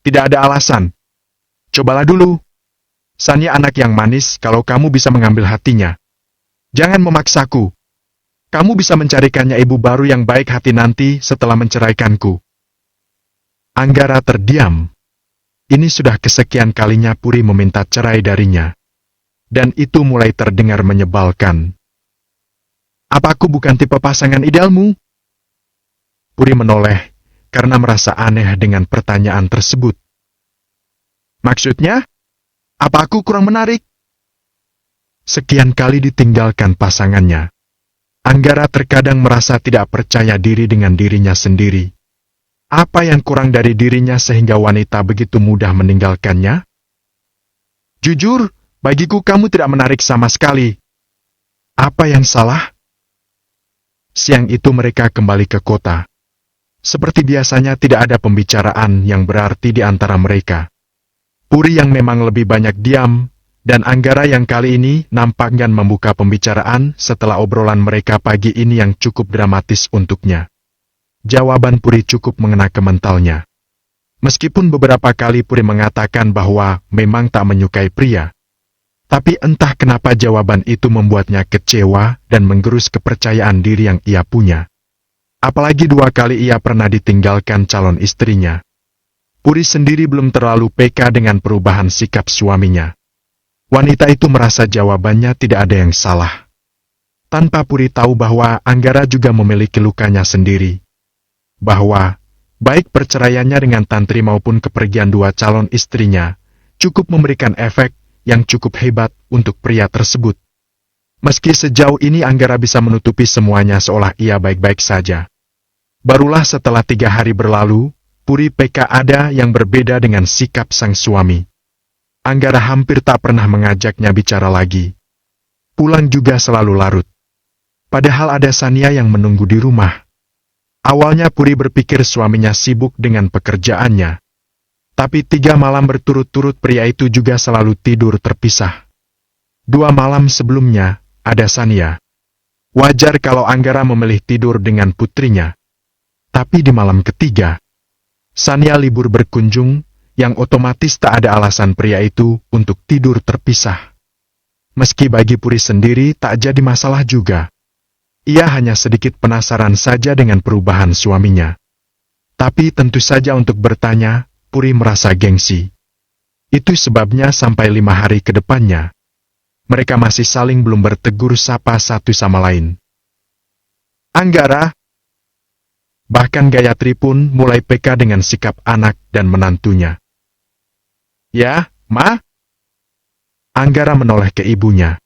Tidak ada alasan. Cobalah dulu. Sania anak yang manis kalau kamu bisa mengambil hatinya. Jangan memaksaku. Kamu bisa mencarikannya ibu baru yang baik hati nanti setelah menceraikanku. Anggara terdiam. Ini sudah kesekian kalinya Puri meminta cerai darinya. Dan itu mulai terdengar menyebalkan. Apa aku bukan tipe pasangan idealmu? Puri menoleh, karena merasa aneh dengan pertanyaan tersebut. Maksudnya? Apa aku kurang menarik? Sekian kali ditinggalkan pasangannya. Anggara terkadang merasa tidak percaya diri dengan dirinya sendiri. Apa yang kurang dari dirinya sehingga wanita begitu mudah meninggalkannya? Jujur, bagiku kamu tidak menarik sama sekali. Apa yang salah? Siang itu mereka kembali ke kota. Seperti biasanya tidak ada pembicaraan yang berarti di antara mereka. Puri yang memang lebih banyak diam, dan Anggara yang kali ini nampak enggan membuka pembicaraan setelah obrolan mereka pagi ini yang cukup dramatis untuknya. Jawaban Puri cukup mengena ke mentalnya. Meskipun beberapa kali Puri mengatakan bahwa memang tak menyukai pria. Tapi entah kenapa jawaban itu membuatnya kecewa dan menggerus kepercayaan diri yang ia punya. Apalagi 2 kali ia pernah ditinggalkan calon istrinya. Puri sendiri belum terlalu peka dengan perubahan sikap suaminya. Wanita itu merasa jawabannya tidak ada yang salah. Tanpa Puri tahu bahwa Anggara juga memiliki lukanya sendiri. Bahwa, baik perceraiannya dengan Tantri maupun kepergian 2 calon istrinya, cukup memberikan efek yang cukup hebat untuk pria tersebut. Meski sejauh ini Anggara bisa menutupi semuanya seolah ia baik-baik saja. Barulah setelah 3 hari berlalu, Puri peka ada yang berbeda dengan sikap sang suami. Anggara hampir tak pernah mengajaknya bicara lagi. Pulang juga selalu larut. Padahal ada Sania yang menunggu di rumah. Awalnya Puri berpikir suaminya sibuk dengan pekerjaannya. Tapi 3 malam berturut-turut pria itu juga selalu tidur terpisah. 2 malam sebelumnya, ada Sania. Wajar kalau Anggara memilih tidur dengan putrinya. Tapi di malam ketiga, Sania libur berkunjung, yang otomatis tak ada alasan pria itu untuk tidur terpisah. Meski bagi Puri sendiri tak jadi masalah juga. Ia hanya sedikit penasaran saja dengan perubahan suaminya. Tapi tentu saja untuk bertanya, Puri merasa gengsi. Itu sebabnya sampai 5 hari ke depannya, mereka masih saling belum bertegur sapa satu sama lain. Anggara! Bahkan Gayatri pun mulai peka dengan sikap anak dan menantunya. Ya, Ma? Anggara menoleh ke ibunya.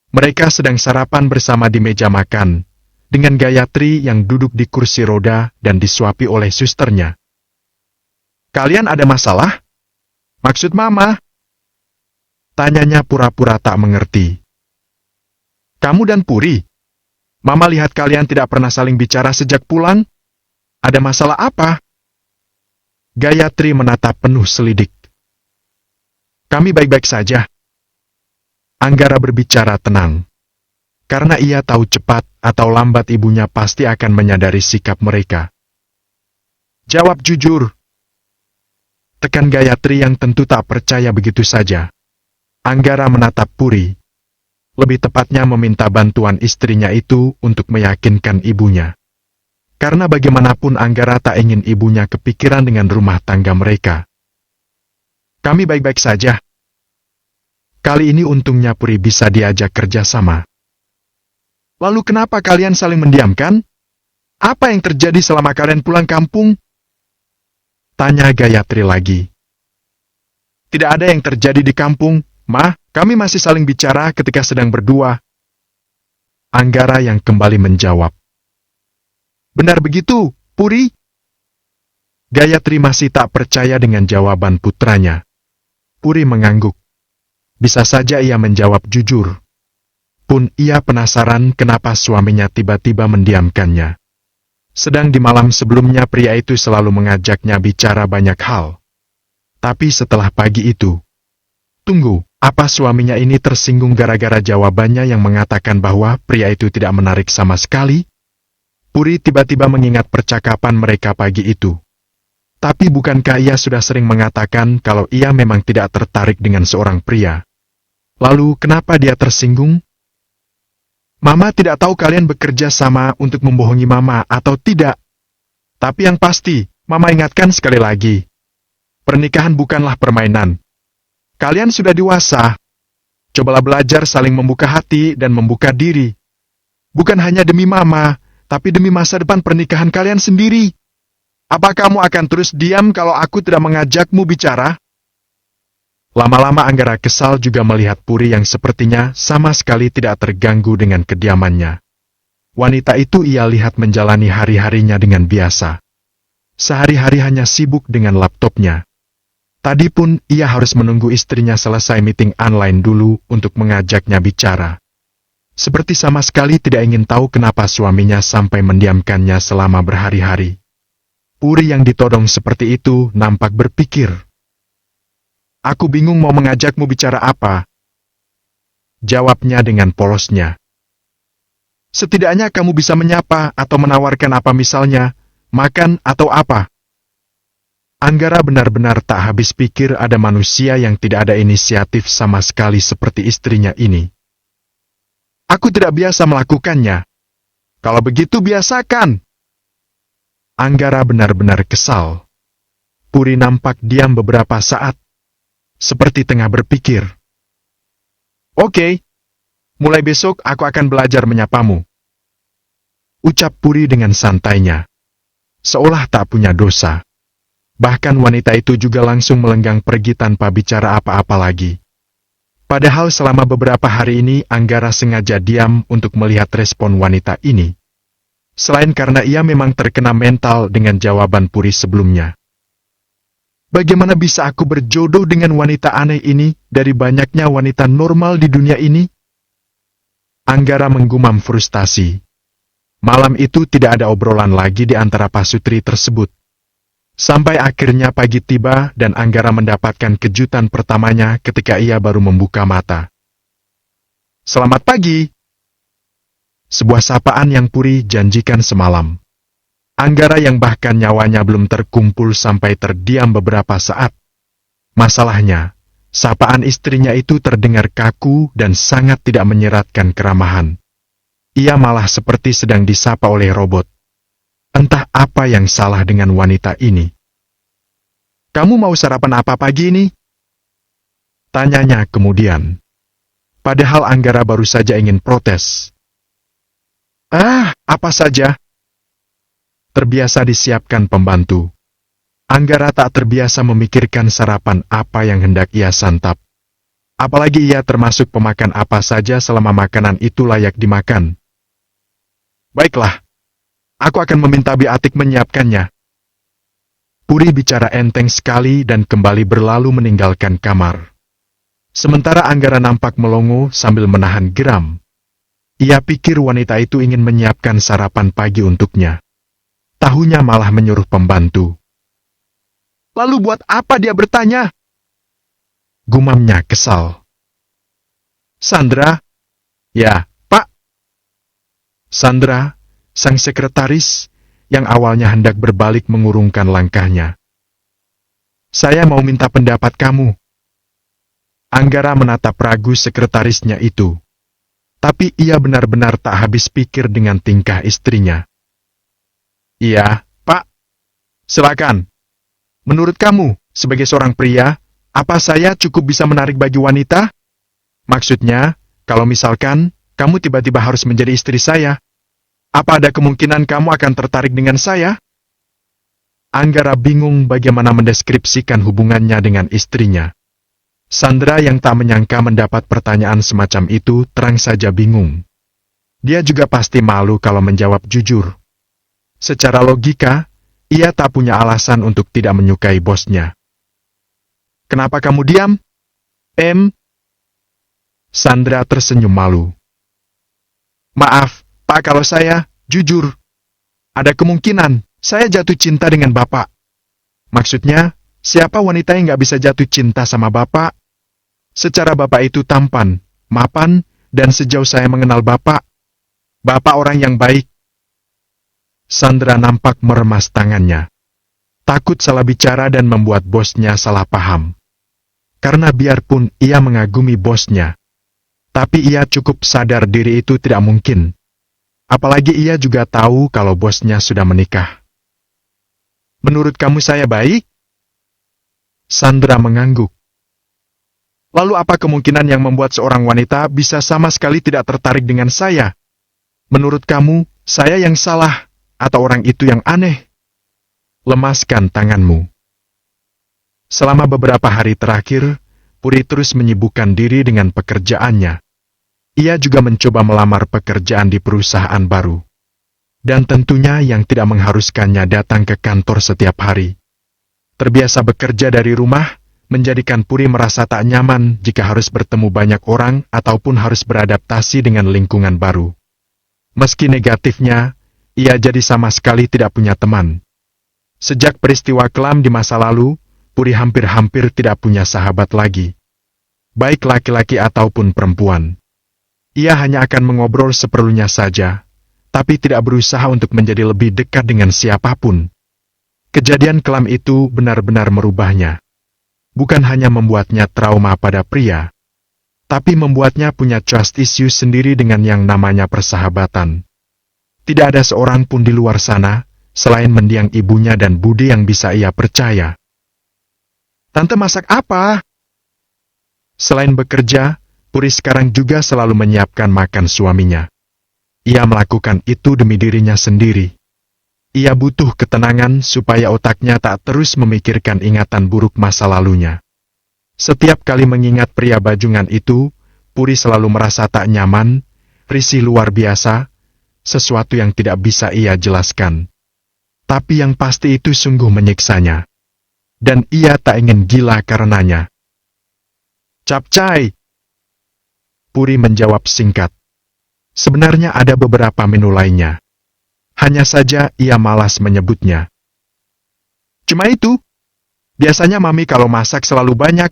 Mereka sedang sarapan bersama di meja makan, dengan Gayatri yang duduk di kursi roda dan disuapi oleh susternya. Kalian ada masalah? Maksud Mama? Tanyanya pura-pura tak mengerti. Kamu dan Puri? Mama lihat kalian tidak pernah saling bicara sejak pulang? Ada masalah apa? Gayatri menatap penuh selidik. Kami baik-baik saja. Anggara berbicara tenang. Karena ia tahu cepat atau lambat ibunya pasti akan menyadari sikap mereka. Jawab jujur. Tekan Gayatri yang tentu tak percaya begitu saja. Anggara menatap Puri. Lebih tepatnya meminta bantuan istrinya itu untuk meyakinkan ibunya. Karena bagaimanapun Anggara tak ingin ibunya kepikiran dengan rumah tangga mereka. Kami baik-baik saja. Kali ini untungnya Puri bisa diajak kerjasama. Lalu kenapa kalian saling mendiamkan? Apa yang terjadi selama kalian pulang kampung? Tanya Gayatri lagi. Tidak ada yang terjadi di kampung, Ma. Kami masih saling bicara ketika sedang berdua. Anggara yang kembali menjawab. Benar begitu, Puri? Gayatri masih tak percaya dengan jawaban putranya. Puri mengangguk. Bisa saja ia menjawab jujur. Pun ia penasaran kenapa suaminya tiba-tiba mendiamkannya. Sedang di malam sebelumnya pria itu selalu mengajaknya bicara banyak hal. Tapi setelah pagi itu, tunggu, apa suaminya ini tersinggung gara-gara jawabannya yang mengatakan bahwa pria itu tidak menarik sama sekali? Puri tiba-tiba mengingat percakapan mereka pagi itu. Tapi bukankah ia sudah sering mengatakan kalau ia memang tidak tertarik dengan seorang pria? Lalu kenapa dia tersinggung? Mama tidak tahu kalian bekerja sama untuk membohongi Mama atau tidak. Tapi yang pasti, Mama ingatkan sekali lagi. Pernikahan bukanlah permainan. Kalian sudah dewasa. Cobalah belajar saling membuka hati dan membuka diri. Bukan hanya demi Mama, tapi demi masa depan pernikahan kalian sendiri. Apa kamu akan terus diam kalau aku tidak mengajakmu bicara? Lama-lama Anggara kesal juga melihat Puri yang sepertinya sama sekali tidak terganggu dengan kediamannya. Wanita itu ia lihat menjalani hari-harinya dengan biasa. Sehari-hari hanya sibuk dengan laptopnya. Tadi pun ia harus menunggu istrinya selesai meeting online dulu untuk mengajaknya bicara. Seperti sama sekali tidak ingin tahu kenapa suaminya sampai mendiamkannya selama berhari-hari. Puri yang ditodong seperti itu nampak berpikir. Aku bingung mau mengajakmu bicara apa. Jawabnya dengan polosnya. Setidaknya kamu bisa menyapa atau menawarkan apa misalnya, makan atau apa. Anggara benar-benar tak habis pikir ada manusia yang tidak ada inisiatif sama sekali seperti istrinya ini. Aku tidak biasa melakukannya. Kalau begitu biasakan. Anggara benar-benar kesal. Puri nampak diam beberapa saat. Seperti tengah berpikir. Oke, mulai besok aku akan belajar menyapamu. Ucap Puri dengan santainya. Seolah tak punya dosa. Bahkan wanita itu juga langsung melenggang pergi tanpa bicara apa-apa lagi. Padahal selama beberapa hari ini Anggara sengaja diam untuk melihat respon wanita ini. Selain karena ia memang terkena mental dengan jawaban Puri sebelumnya. Bagaimana bisa aku berjodoh dengan wanita aneh ini dari banyaknya wanita normal di dunia ini? Anggara menggumam frustasi. Malam itu tidak ada obrolan lagi di antara pasutri tersebut. Sampai akhirnya pagi tiba dan Anggara mendapatkan kejutan pertamanya ketika ia baru membuka mata. Selamat pagi. sebuah sapaan yang Puri janjikan semalam. Anggara yang bahkan nyawanya belum terkumpul sampai terdiam beberapa saat. Masalahnya, sapaan istrinya itu terdengar kaku dan sangat tidak menyeratkan keramahan. Ia malah seperti sedang disapa oleh robot. Entah apa yang salah dengan wanita ini. "Kamu mau sarapan apa pagi ini?" tanyanya kemudian. Padahal Anggara baru saja ingin protes. "Ah, apa saja?" terbiasa disiapkan pembantu. Anggara tak terbiasa memikirkan sarapan apa yang hendak ia santap. Apalagi ia termasuk pemakan apa saja selama makanan itu layak dimakan. "Baiklah, aku akan meminta Bi Atik menyiapkannya." Puri bicara enteng sekali dan kembali berlalu meninggalkan kamar. Sementara Anggara nampak melongo sambil menahan geram. Ia pikir wanita itu ingin menyiapkan sarapan pagi untuknya. Tahunya malah menyuruh pembantu. "Lalu buat apa dia bertanya?" gumamnya kesal. "Sandra?" "Ya, Pak." Sandra, sang sekretaris, yang awalnya hendak berbalik mengurungkan langkahnya. "Saya mau minta pendapat kamu." Anggara menatap ragu sekretarisnya itu. Tapi ia benar-benar tak habis pikir dengan tingkah istrinya. "Iya, Pak. Silakan. Menurut kamu, sebagai seorang pria, apa saya cukup bisa menarik bagi wanita? Maksudnya, kalau misalkan kamu tiba-tiba harus menjadi istri saya, apa ada kemungkinan kamu akan tertarik dengan saya?" Anggara bingung bagaimana mendeskripsikan hubungannya dengan istrinya. Sandra yang tak menyangka mendapat pertanyaan semacam itu terang saja bingung. Dia juga pasti malu kalau menjawab jujur. Secara logika, ia tak punya alasan untuk tidak menyukai bosnya. "Kenapa kamu diam?" Sandra tersenyum malu. "Maaf, Pak, kalau saya, jujur, ada kemungkinan saya jatuh cinta dengan Bapak." "Maksudnya, siapa wanita yang gak bisa jatuh cinta sama Bapak? Secara Bapak itu tampan, mapan, dan sejauh saya mengenal Bapak orang yang baik." Sandra nampak meremas tangannya. Takut salah bicara dan membuat bosnya salah paham. Karena biarpun ia mengagumi bosnya, tapi ia cukup sadar diri itu tidak mungkin. Apalagi ia juga tahu kalau bosnya sudah menikah. "Menurut kamu saya baik?" Sandra mengangguk. "Lalu apa kemungkinan yang membuat seorang wanita bisa sama sekali tidak tertarik dengan saya? Menurut kamu, saya yang salah, atau orang itu yang aneh?" Lemaskan tanganmu. Selama beberapa hari terakhir, Puri terus menyibukkan diri dengan pekerjaannya. Ia juga mencoba melamar pekerjaan di perusahaan baru. Dan tentunya yang tidak mengharuskannya datang ke kantor setiap hari. Terbiasa bekerja dari rumah, menjadikan Puri merasa tak nyaman jika harus bertemu banyak orang ataupun harus beradaptasi dengan lingkungan baru. Meski negatifnya, ia jadi sama sekali tidak punya teman. Sejak peristiwa kelam di masa lalu, Puri hampir-hampir tidak punya sahabat lagi. Baik laki-laki ataupun perempuan. Ia hanya akan mengobrol seperlunya saja, tapi tidak berusaha untuk menjadi lebih dekat dengan siapapun. Kejadian kelam itu benar-benar merubahnya. Bukan hanya membuatnya trauma pada pria, tapi membuatnya punya trust issue sendiri dengan yang namanya persahabatan. Tidak ada seorang pun di luar sana, selain mendiang ibunya dan Budi yang bisa ia percaya. "Tante masak apa?" Selain bekerja, Puri sekarang juga selalu menyiapkan makan suaminya. Ia melakukan itu demi dirinya sendiri. Ia butuh ketenangan supaya otaknya tak terus memikirkan ingatan buruk masa lalunya. Setiap kali mengingat pria bajungan itu, Puri selalu merasa tak nyaman, risih luar biasa, sesuatu yang tidak bisa ia jelaskan. Tapi yang pasti itu sungguh menyiksanya. Dan ia tak ingin gila karenanya. "Capcay!" Puri menjawab singkat. Sebenarnya ada beberapa menu lainnya. Hanya saja ia malas menyebutnya. "Cuma itu? Biasanya Mami kalau masak selalu banyak.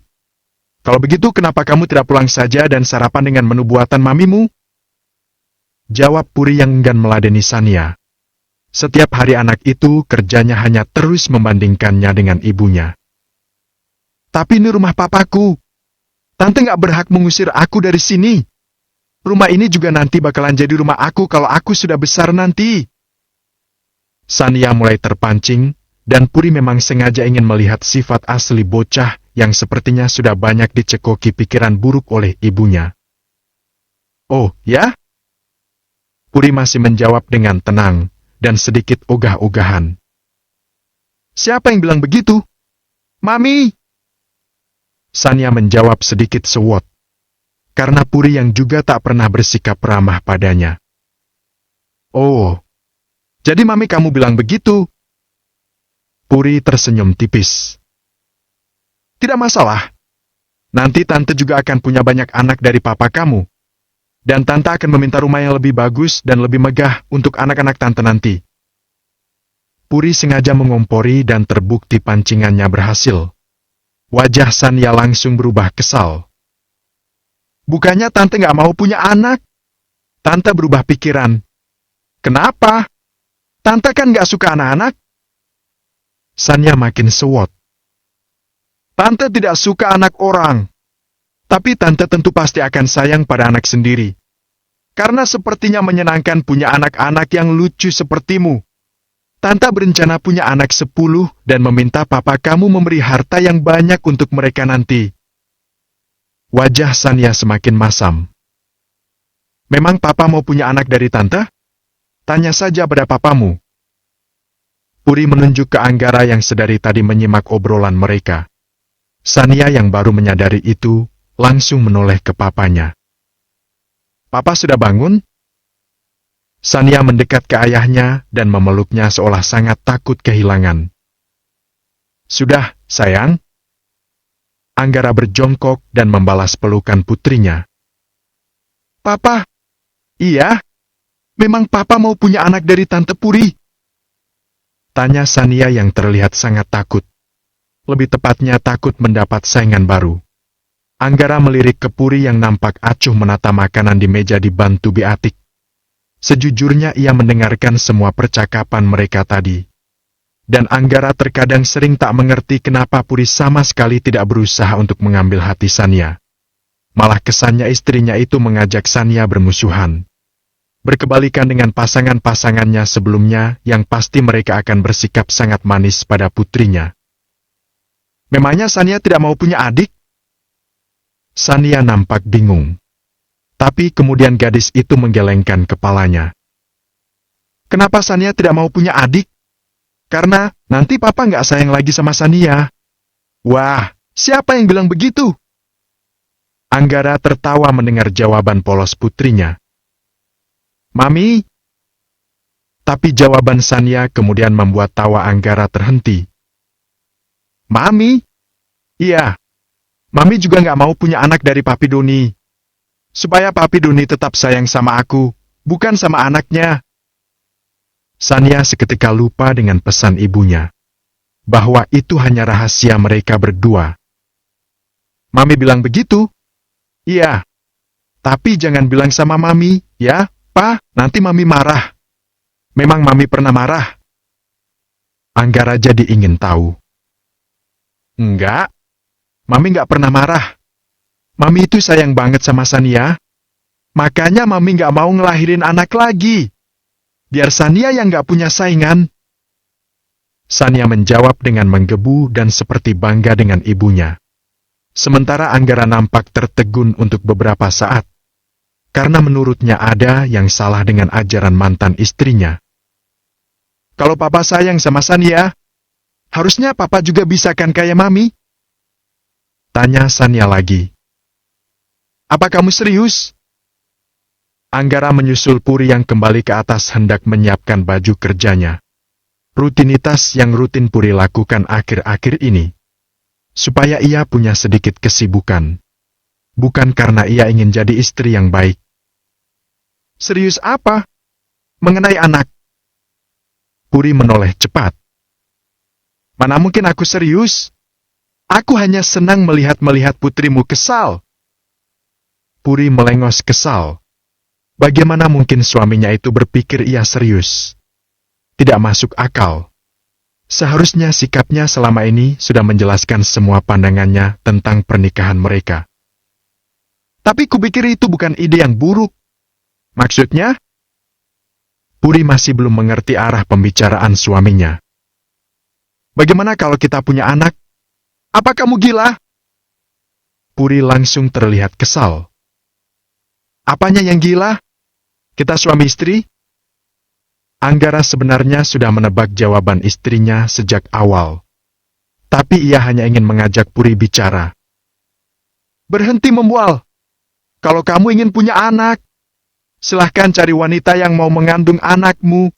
Kalau begitu kenapa kamu tidak pulang saja dan sarapan dengan menu buatan Mamimu?" jawab Puri yang enggan meladeni Sania. Setiap hari anak itu kerjanya hanya terus membandingkannya dengan ibunya. Tapi ini rumah papaku. Tante nggak berhak mengusir aku dari sini. Rumah ini juga nanti bakalan jadi rumah aku kalau aku sudah besar nanti. Sania mulai terpancing, dan Puri memang sengaja ingin melihat sifat asli bocah yang sepertinya sudah banyak dicekoki pikiran buruk oleh ibunya. Oh, ya? Puri masih menjawab dengan tenang dan sedikit ogah-ogahan. Siapa yang bilang begitu? Mami! Sania menjawab sedikit sewot, karena Puri yang juga tak pernah bersikap ramah padanya. Oh, jadi Mami kamu bilang begitu? Puri tersenyum tipis. Tidak masalah. Nanti Tante juga akan punya banyak anak dari papa kamu. Dan Tante akan meminta rumah yang lebih bagus dan lebih megah untuk anak-anak Tante nanti. Puri sengaja mengompori dan terbukti pancingannya berhasil. Wajah Sania langsung berubah kesal. Bukannya Tante nggak mau punya anak? Tante berubah pikiran. Kenapa? Tante kan nggak suka anak-anak? Sania makin sewot. Tante tidak suka anak orang. Tapi Tante tentu pasti akan sayang pada anak sendiri. Karena sepertinya menyenangkan punya anak-anak yang lucu sepertimu. Tante berencana punya anak 10 dan meminta papa kamu memberi harta yang banyak untuk mereka nanti. Wajah Sania semakin masam. Memang papa mau punya anak dari Tante? Tanya saja pada papamu. Puri menunjuk ke Anggara yang sedari tadi menyimak obrolan mereka. Sania yang baru menyadari itu, langsung menoleh ke papanya. Papa sudah bangun? Sania mendekat ke ayahnya dan memeluknya seolah sangat takut kehilangan. Sudah, sayang. Anggara berjongkok dan membalas pelukan putrinya. Papa? Iya? Memang Papa mau punya anak dari Tante Puri? Tanya Sania yang terlihat sangat takut. Lebih tepatnya takut mendapat saingan baru. Anggara melirik ke Puri yang nampak acuh menata makanan di meja dibantu Beatik. Sejujurnya ia mendengarkan semua percakapan mereka tadi. Dan Anggara terkadang sering tak mengerti kenapa Puri sama sekali tidak berusaha untuk mengambil hati Sania. Malah kesannya istrinya itu mengajak Sania bermusuhan. Berkebalikan dengan pasangan-pasangannya sebelumnya yang pasti mereka akan bersikap sangat manis pada putrinya. Memangnya Sania tidak mau punya adik? Sania nampak bingung. Tapi kemudian gadis itu menggelengkan kepalanya. Kenapa Sania tidak mau punya adik? Karena nanti Papa nggak sayang lagi sama Sania. Wah, siapa yang bilang begitu? Anggara tertawa mendengar jawaban polos putrinya. Mami? Tapi jawaban Sania kemudian membuat tawa Anggara terhenti. Mami? Iya. Mami juga nggak mau punya anak dari Papi Doni. Supaya Papi Doni tetap sayang sama aku, bukan sama anaknya. Sania seketika lupa dengan pesan ibunya. Bahwa itu hanya rahasia mereka berdua. Mami bilang begitu? Iya. Tapi jangan bilang sama Mami, ya, Pa, nanti Mami marah. Memang Mami pernah marah? Anggara jadi ingin tahu. Enggak. Mami nggak pernah marah. Mami itu sayang banget sama Sania. Makanya Mami nggak mau ngelahirin anak lagi. Biar Sania yang nggak punya saingan. Sania menjawab dengan menggebu dan seperti bangga dengan ibunya. Sementara Anggara nampak tertegun untuk beberapa saat. Karena menurutnya ada yang salah dengan ajaran mantan istrinya. Kalau Papa sayang sama Sania, harusnya Papa juga bisa kan kayak Mami? Tanya Sania lagi. Apa kamu serius? Anggara menyusul Puri yang kembali ke atas hendak menyiapkan baju kerjanya. Rutinitas yang rutin Puri lakukan akhir-akhir ini. Supaya ia punya sedikit kesibukan. Bukan karena ia ingin jadi istri yang baik. Serius apa? Mengenai anak? Puri menoleh cepat. Mana mungkin aku serius? Aku hanya senang melihat putrimu kesal. Puri melengos kesal. Bagaimana mungkin suaminya itu berpikir ia serius? Tidak masuk akal. Seharusnya sikapnya selama ini sudah menjelaskan semua pandangannya tentang pernikahan mereka. Tapi kupikir itu bukan ide yang buruk. Maksudnya? Puri masih belum mengerti arah pembicaraan suaminya. Bagaimana kalau kita punya anak? Apa kamu gila? Puri langsung terlihat kesal. Apanya yang gila? Kita suami istri? Anggara sebenarnya sudah menebak jawaban istrinya sejak awal. Tapi ia hanya ingin mengajak Puri bicara. Berhenti membual. Kalau kamu ingin punya anak, silahkan cari wanita yang mau mengandung anakmu.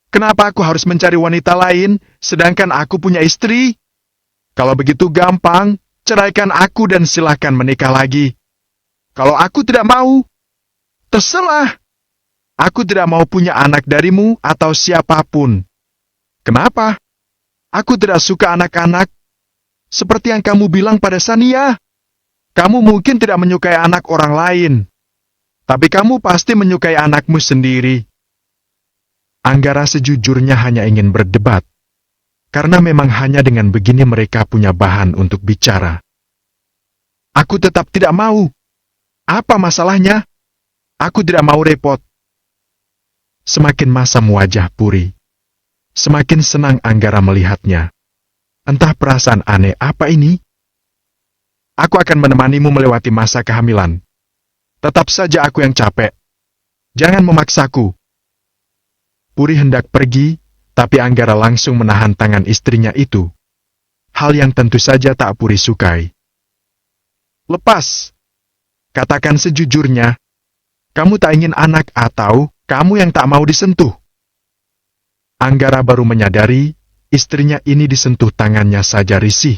Kenapa aku harus mencari wanita lain, sedangkan aku punya istri? Kalau begitu gampang, ceraikan aku dan silahkan menikah lagi. Kalau aku tidak mau, terserah. Aku tidak mau punya anak darimu atau siapapun. Kenapa? Aku tidak suka anak-anak. Seperti yang kamu bilang pada Sania. Kamu mungkin tidak menyukai anak orang lain. Tapi kamu pasti menyukai anakmu sendiri. Anggara sejujurnya hanya ingin berdebat. Karena memang hanya dengan begini mereka punya bahan untuk bicara. Aku tetap tidak mau. Apa masalahnya? Aku tidak mau repot. Semakin masam wajah Puri, semakin senang Anggara melihatnya. Entah perasaan aneh apa ini? Aku akan menemanimu melewati masa kehamilan. Tetap saja aku yang capek. Jangan memaksaku. Puri hendak pergi, tapi Anggara langsung menahan tangan istrinya itu. Hal yang tentu saja tak Puri sukai. Lepas. Katakan sejujurnya. Kamu tak ingin anak atau kamu yang tak mau disentuh? Anggara baru menyadari, istrinya ini disentuh tangannya saja risih.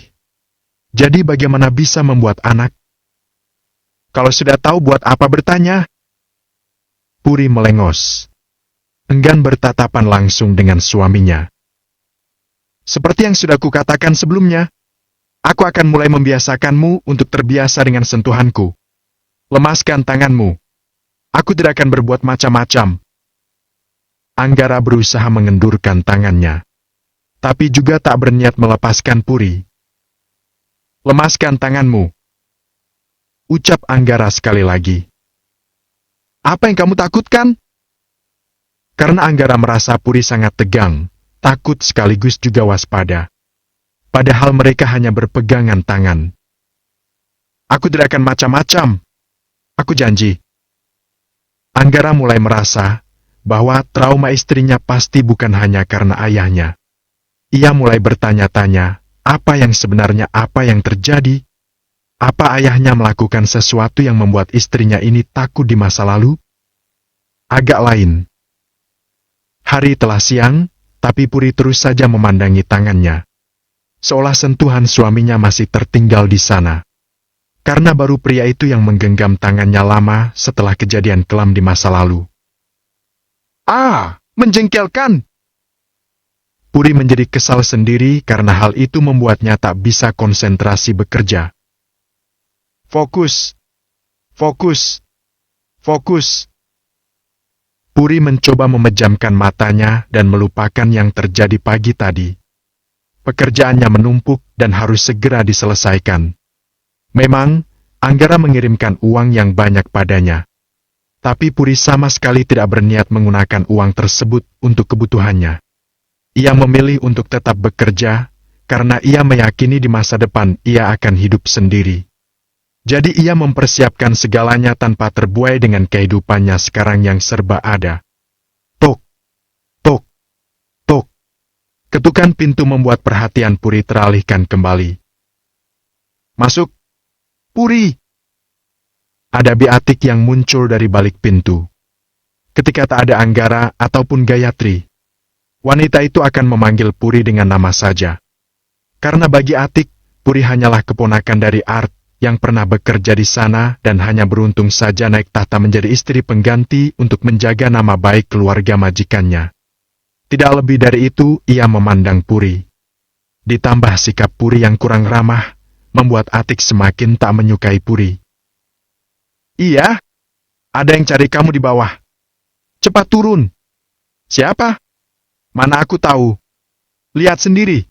Jadi bagaimana bisa membuat anak? Kalau sudah tahu buat apa bertanya? Puri melengos. Enggan bertatapan langsung dengan suaminya. Seperti yang sudah kukatakan sebelumnya, aku akan mulai membiasakanmu untuk terbiasa dengan sentuhanku. Lemaskan tanganmu. Aku tidak akan berbuat macam-macam. Anggara berusaha mengendurkan tangannya. Tapi juga tak berniat melepaskan Puri. Lemaskan tanganmu. Ucap Anggara sekali lagi. Apa yang kamu takutkan? Karena Anggara merasa Puri sangat tegang, takut sekaligus juga waspada. Padahal mereka hanya berpegangan tangan. Aku tidak akan macam-macam. Aku janji. Anggara mulai merasa bahwa trauma istrinya pasti bukan hanya karena ayahnya. Ia mulai bertanya-tanya, apa yang terjadi? Apa ayahnya melakukan sesuatu yang membuat istrinya ini takut di masa lalu? Agak lain. Hari telah siang, tapi Puri terus saja memandangi tangannya. Seolah sentuhan suaminya masih tertinggal di sana. Karena baru pria itu yang menggenggam tangannya lama setelah kejadian kelam di masa lalu. Menjengkelkan! Puri menjadi kesal sendiri karena hal itu membuatnya tak bisa konsentrasi bekerja. Fokus! Fokus! Fokus! Puri mencoba memejamkan matanya dan melupakan yang terjadi pagi tadi. Pekerjaannya menumpuk dan harus segera diselesaikan. Memang, Anggara mengirimkan uang yang banyak padanya. Tapi Puri sama sekali tidak berniat menggunakan uang tersebut untuk kebutuhannya. Ia memilih untuk tetap bekerja, karena ia meyakini di masa depan ia akan hidup sendiri. Jadi ia mempersiapkan segalanya tanpa terbuai dengan kehidupannya sekarang yang serba ada. Tok, tok, tok. Ketukan pintu membuat perhatian Puri teralihkan kembali. Masuk! Puri! Ada Beatik yang muncul dari balik pintu. Ketika tak ada Anggara ataupun Gayatri, wanita itu akan memanggil Puri dengan nama saja. Karena bagi Atik, Puri hanyalah keponakan dari Art yang pernah bekerja di sana dan hanya beruntung saja naik tahta menjadi istri pengganti untuk menjaga nama baik keluarga majikannya. Tidak lebih dari itu, ia memandang Puri. Ditambah sikap Puri yang kurang ramah, membuat Atik semakin tak menyukai Puri. Iya? Ada yang cari kamu di bawah. Cepat turun. Siapa? Mana aku tahu. Lihat sendiri.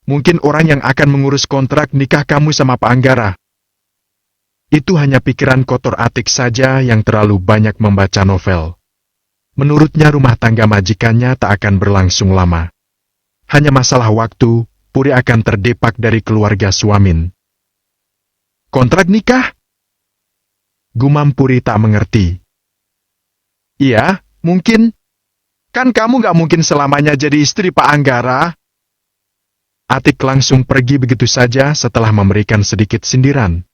Mungkin orang yang akan mengurus kontrak nikah kamu sama Pak Anggara. Itu hanya pikiran kotor Atik saja yang terlalu banyak membaca novel. Menurutnya rumah tangga majikannya tak akan berlangsung lama. Hanya masalah waktu, Puri akan terdepak dari keluarga Suamin. Kontrak nikah? Gumam Puri tak mengerti. Iya, mungkin. Kan kamu gak mungkin selamanya jadi istri Pak Anggara. Atik langsung pergi begitu saja setelah memberikan sedikit sindiran.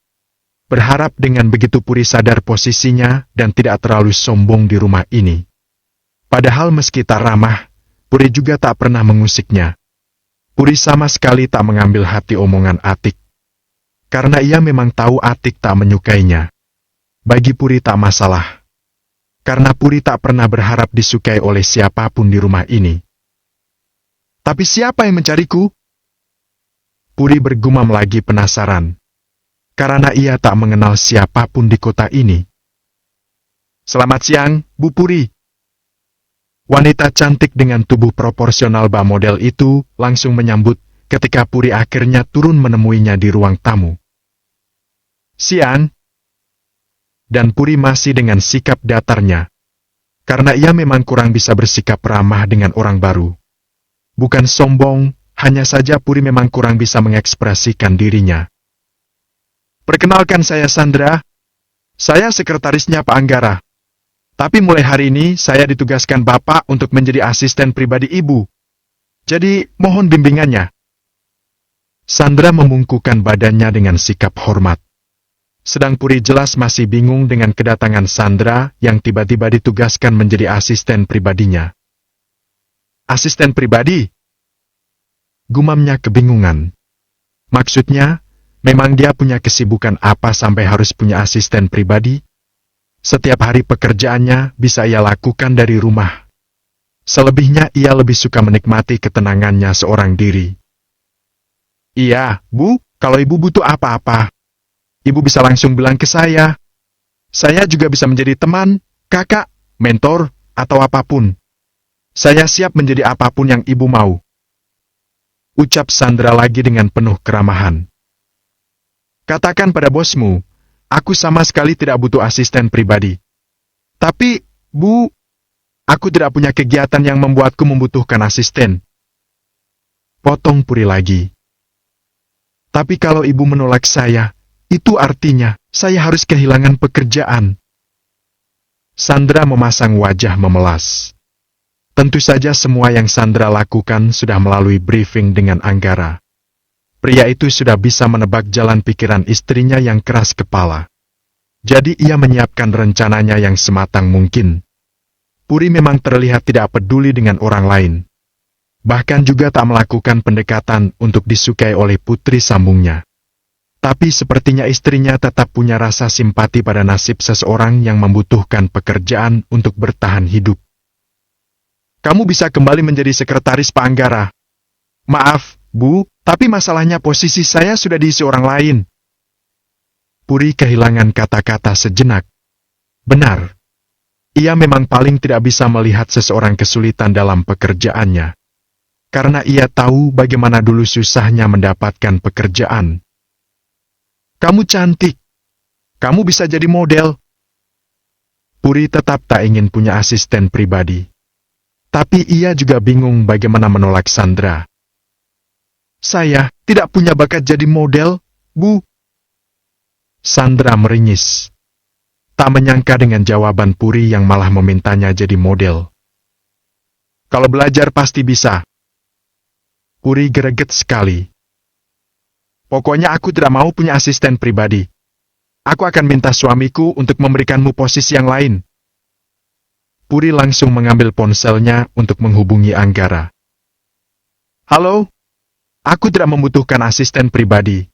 Berharap dengan begitu Puri sadar posisinya dan tidak terlalu sombong di rumah ini. Padahal meski tak ramah, Puri juga tak pernah mengusiknya. Puri sama sekali tak mengambil hati omongan Atik. Karena ia memang tahu Atik tak menyukainya. Bagi Puri tak masalah. Karena Puri tak pernah berharap disukai oleh siapapun di rumah ini. Tapi siapa yang mencariku? Puri bergumam lagi penasaran. Karena ia tak mengenal siapapun di kota ini. Selamat siang, Bu Puri. Wanita cantik dengan tubuh proporsional bak model itu langsung menyambut ketika Puri akhirnya turun menemuinya di ruang tamu. Siang. Dan Puri masih dengan sikap datarnya. Karena ia memang kurang bisa bersikap ramah dengan orang baru. Bukan sombong, hanya saja Puri memang kurang bisa mengekspresikan dirinya. Perkenalkan saya Sandra. Saya sekretarisnya Pak Anggara. Tapi mulai hari ini saya ditugaskan Bapak untuk menjadi asisten pribadi Ibu. Jadi mohon bimbingannya. Sandra membungkukkan badannya dengan sikap hormat. Sedang Puri jelas masih bingung dengan kedatangan Sandra yang tiba-tiba ditugaskan menjadi asisten pribadinya. Asisten pribadi? Gumamnya kebingungan. Maksudnya, memang dia punya kesibukan apa sampai harus punya asisten pribadi? Setiap hari pekerjaannya bisa ia lakukan dari rumah. Selebihnya ia lebih suka menikmati ketenangannya seorang diri. Iya, Bu, kalau Ibu butuh apa-apa, Ibu bisa langsung bilang ke saya. Saya juga bisa menjadi teman, kakak, mentor, atau apapun. Saya siap menjadi apapun yang Ibu mau. Ucap Sandra lagi dengan penuh keramahan. Katakan pada bosmu, aku sama sekali tidak butuh asisten pribadi. Tapi, Bu, aku tidak punya kegiatan yang membuatku membutuhkan asisten. Potong Puri lagi. Tapi kalau Ibu menolak saya, itu artinya, saya harus kehilangan pekerjaan. Sandra memasang wajah memelas. Tentu saja semua yang Sandra lakukan sudah melalui briefing dengan Anggara. Pria itu sudah bisa menebak jalan pikiran istrinya yang keras kepala. Jadi ia menyiapkan rencananya yang sematang mungkin. Puri memang terlihat tidak peduli dengan orang lain. Bahkan juga tak melakukan pendekatan untuk disukai oleh putri sambungnya. Tapi sepertinya istrinya tetap punya rasa simpati pada nasib seseorang yang membutuhkan pekerjaan untuk bertahan hidup. Kamu bisa kembali menjadi sekretaris Pak Anggara. Maaf, Bu, tapi masalahnya posisi saya sudah diisi orang lain. Puri kehilangan kata-kata sejenak. Benar. Ia memang paling tidak bisa melihat seseorang kesulitan dalam pekerjaannya. Karena ia tahu bagaimana dulu susahnya mendapatkan pekerjaan. Kamu cantik. Kamu bisa jadi model. Puri tetap tak ingin punya asisten pribadi. Tapi ia juga bingung bagaimana menolak Sandra. Saya tidak punya bakat jadi model, Bu. Sandra meringis. Tak menyangka dengan jawaban Puri yang malah memintanya jadi model. Kalau belajar pasti bisa. Puri greget sekali. Pokoknya aku tidak mau punya asisten pribadi. Aku akan minta suamiku untuk memberikanmu posisi yang lain. Puri langsung mengambil ponselnya untuk menghubungi Anggara. Halo? Aku tidak membutuhkan asisten pribadi.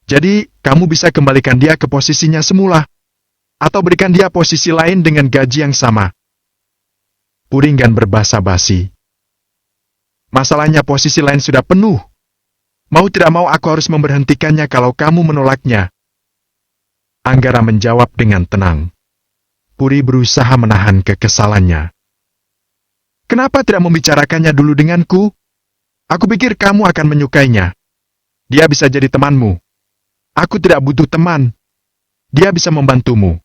Jadi, kamu bisa kembalikan dia ke posisinya semula. Atau berikan dia posisi lain dengan gaji yang sama. Puri enggan berbasa-basi. Masalahnya posisi lain sudah penuh. Mau tidak mau aku harus memberhentikannya kalau kamu menolaknya. Anggara menjawab dengan tenang. Puri berusaha menahan kekesalannya. Kenapa tidak membicarakannya dulu denganku? Aku pikir kamu akan menyukainya. Dia bisa jadi temanmu. Aku tidak butuh teman. Dia bisa membantumu.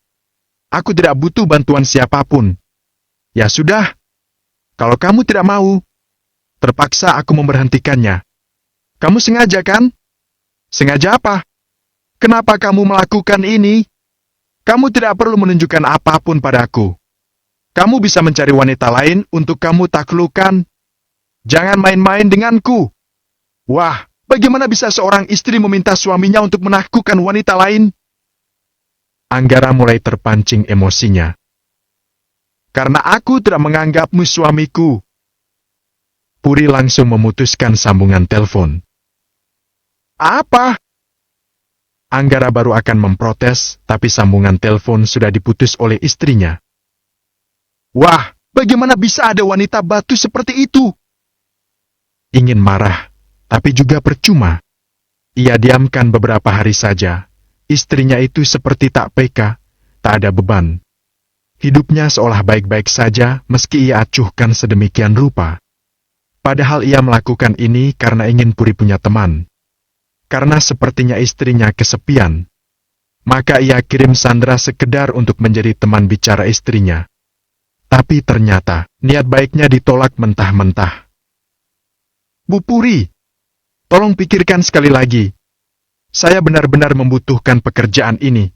Aku tidak butuh bantuan siapapun. Ya sudah. Kalau kamu tidak mau, terpaksa aku memberhentikannya. Kamu sengaja kan? Sengaja apa? Kenapa kamu melakukan ini? Kamu tidak perlu menunjukkan apapun padaku. Kamu bisa mencari wanita lain untuk kamu taklukkan. Jangan main-main denganku. Wah, bagaimana bisa seorang istri meminta suaminya untuk menaklukkan wanita lain? Anggara mulai terpancing emosinya. Karena aku tidak menganggapmu suamiku. Puri langsung memutuskan sambungan telepon. Apa? Anggara baru akan memprotes, tapi sambungan telepon sudah diputus oleh istrinya. Wah, bagaimana bisa ada wanita batu seperti itu? Ingin marah, tapi juga percuma. Ia diamkan beberapa hari saja. Istrinya itu seperti tak peka, tak ada beban. Hidupnya seolah baik-baik saja meski ia acuhkan sedemikian rupa. Padahal ia melakukan ini karena ingin Puri punya teman. Karena sepertinya istrinya kesepian. Maka ia kirim Sandra sekedar untuk menjadi teman bicara istrinya. Tapi ternyata, niat baiknya ditolak mentah-mentah. Bu Puri, tolong pikirkan sekali lagi. Saya benar-benar membutuhkan pekerjaan ini.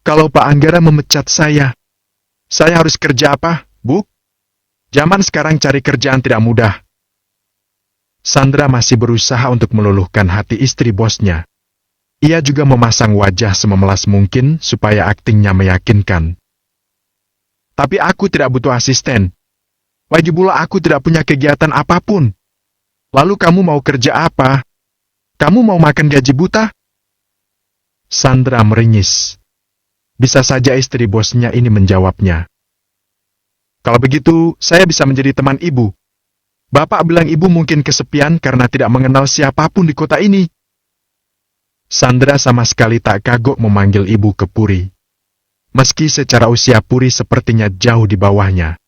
Kalau Pak Anggara memecat saya harus kerja apa, Bu? Zaman sekarang cari kerjaan tidak mudah. Sandra masih berusaha untuk meluluhkan hati istri bosnya. Ia juga memasang wajah sememelas mungkin supaya aktingnya meyakinkan. Tapi aku tidak butuh asisten. Lagi pula aku tidak punya kegiatan apapun. Lalu kamu mau kerja apa? Kamu mau makan gaji buta? Sandra meringis. Bisa saja istri bosnya ini menjawabnya. Kalau begitu, saya bisa menjadi teman ibu. Bapak bilang ibu mungkin kesepian karena tidak mengenal siapapun di kota ini. Sandra sama sekali tak kagok memanggil ibu ke Puri. Meski secara usia Puri sepertinya jauh di bawahnya.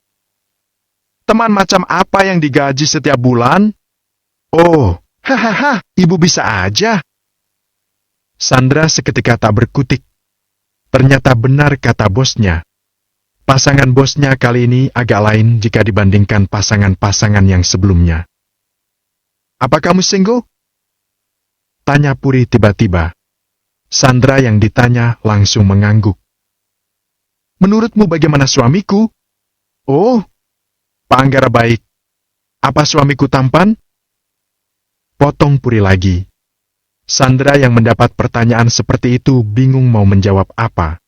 Teman macam apa yang digaji setiap bulan? Oh, hahaha, ibu bisa aja. Sandra seketika tak berkutik. Ternyata benar kata bosnya. Pasangan bosnya kali ini agak lain jika dibandingkan pasangan-pasangan yang sebelumnya. Apa kamu single? Tanya Puri tiba-tiba. Sandra yang ditanya langsung mengangguk. Menurutmu bagaimana suamiku? Oh, Pak Anggara baik. Apa suamiku tampan? Potong Puri lagi. Sandra yang mendapat pertanyaan seperti itu bingung mau menjawab apa.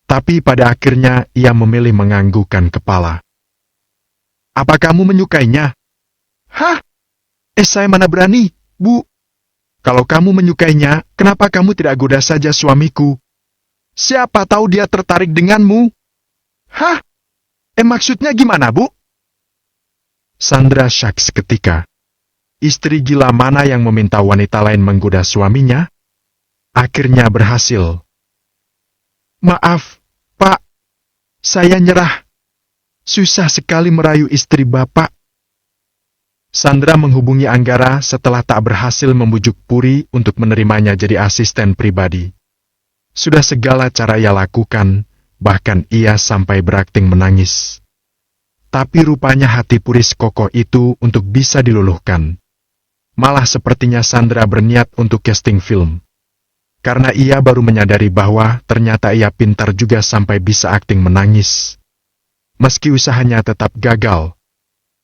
Tapi pada akhirnya ia memilih menganggukkan kepala. Apa kamu menyukainya? Hah? Saya mana berani, Bu? Kalau kamu menyukainya, kenapa kamu tidak goda saja suamiku? Siapa tahu dia tertarik denganmu? Hah? Maksudnya gimana, Bu? Sandra syak seketika. Istri gila mana yang meminta wanita lain menggoda suaminya? Akhirnya berhasil. Maaf, Pak. Saya nyerah. Susah sekali merayu istri Bapak. Sandra menghubungi Anggara setelah tak berhasil membujuk Puri untuk menerimanya jadi asisten pribadi. Sudah segala cara ia lakukan, bahkan ia sampai berakting menangis. Tapi rupanya hati Puri sekokoh itu untuk bisa diluluhkan. Malah sepertinya Sandra berniat untuk casting film. Karena ia baru menyadari bahwa ternyata ia pintar juga sampai bisa akting menangis. Meski usahanya tetap gagal.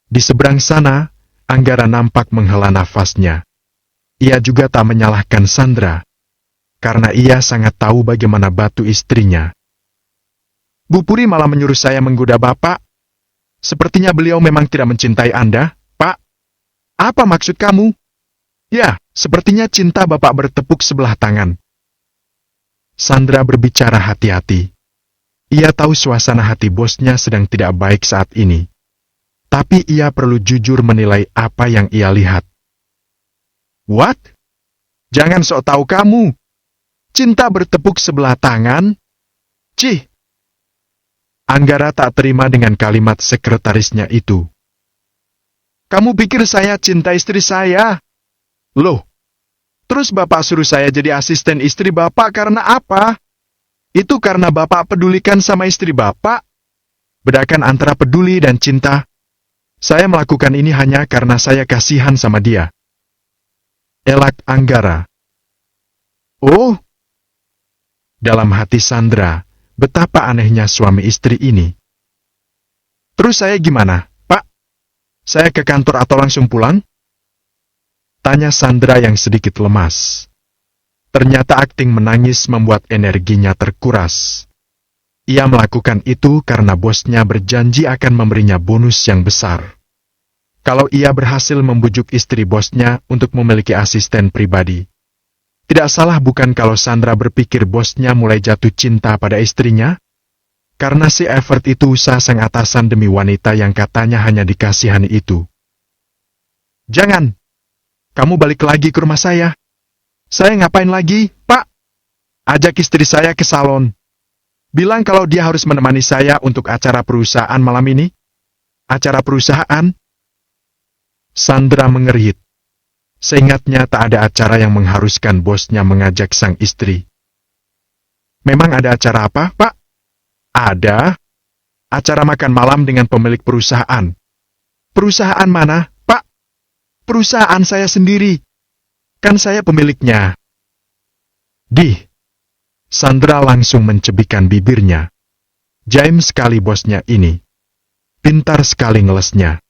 Di seberang sana, Anggara nampak menghela nafasnya. Ia juga tak menyalahkan Sandra. Karena ia sangat tahu bagaimana batu istrinya. Bu Puri malah menyuruh saya menggoda Bapak. Sepertinya beliau memang tidak mencintai Anda, Pak. Apa maksud kamu? Ya, sepertinya cinta Bapak bertepuk sebelah tangan. Sandra berbicara hati-hati. Ia tahu suasana hati bosnya sedang tidak baik saat ini. Tapi ia perlu jujur menilai apa yang ia lihat. What? Jangan sok tahu kamu. Cinta bertepuk sebelah tangan? Cih. Anggara tak terima dengan kalimat sekretarisnya itu. Kamu pikir saya cinta istri saya? Loh, terus Bapak suruh saya jadi asisten istri Bapak karena apa? Itu karena Bapak pedulikan sama istri Bapak? Bedakan antara peduli dan cinta. Saya melakukan ini hanya karena saya kasihan sama dia. Elak Anggara. Oh, dalam hati Sandra, betapa anehnya suami istri ini. Terus saya gimana, Pak? Saya ke kantor atau langsung pulang? Tanya Sandra yang sedikit lemas. Ternyata akting menangis membuat energinya terkuras. Ia melakukan itu karena bosnya berjanji akan memberinya bonus yang besar. Kalau ia berhasil membujuk istri bosnya untuk memiliki asisten pribadi. Tidak salah bukan kalau Sandra berpikir bosnya mulai jatuh cinta pada istrinya? Karena si effort itu usaha sang atasan demi wanita yang katanya hanya dikasihani itu. Jangan! Kamu balik lagi ke rumah saya. Saya ngapain lagi, Pak? Ajak istri saya ke salon. Bilang kalau dia harus menemani saya untuk acara perusahaan malam ini. Acara perusahaan? Sandra mengerit. Seingatnya tak ada acara yang mengharuskan bosnya mengajak sang istri. Memang ada acara apa, Pak? Ada. Acara makan malam dengan pemilik perusahaan. Perusahaan mana, Pak? Perusahaan saya sendiri. Kan saya pemiliknya. Sandra langsung mencebikkan bibirnya. Jaim sekali bosnya ini. Pintar sekali ngelesnya.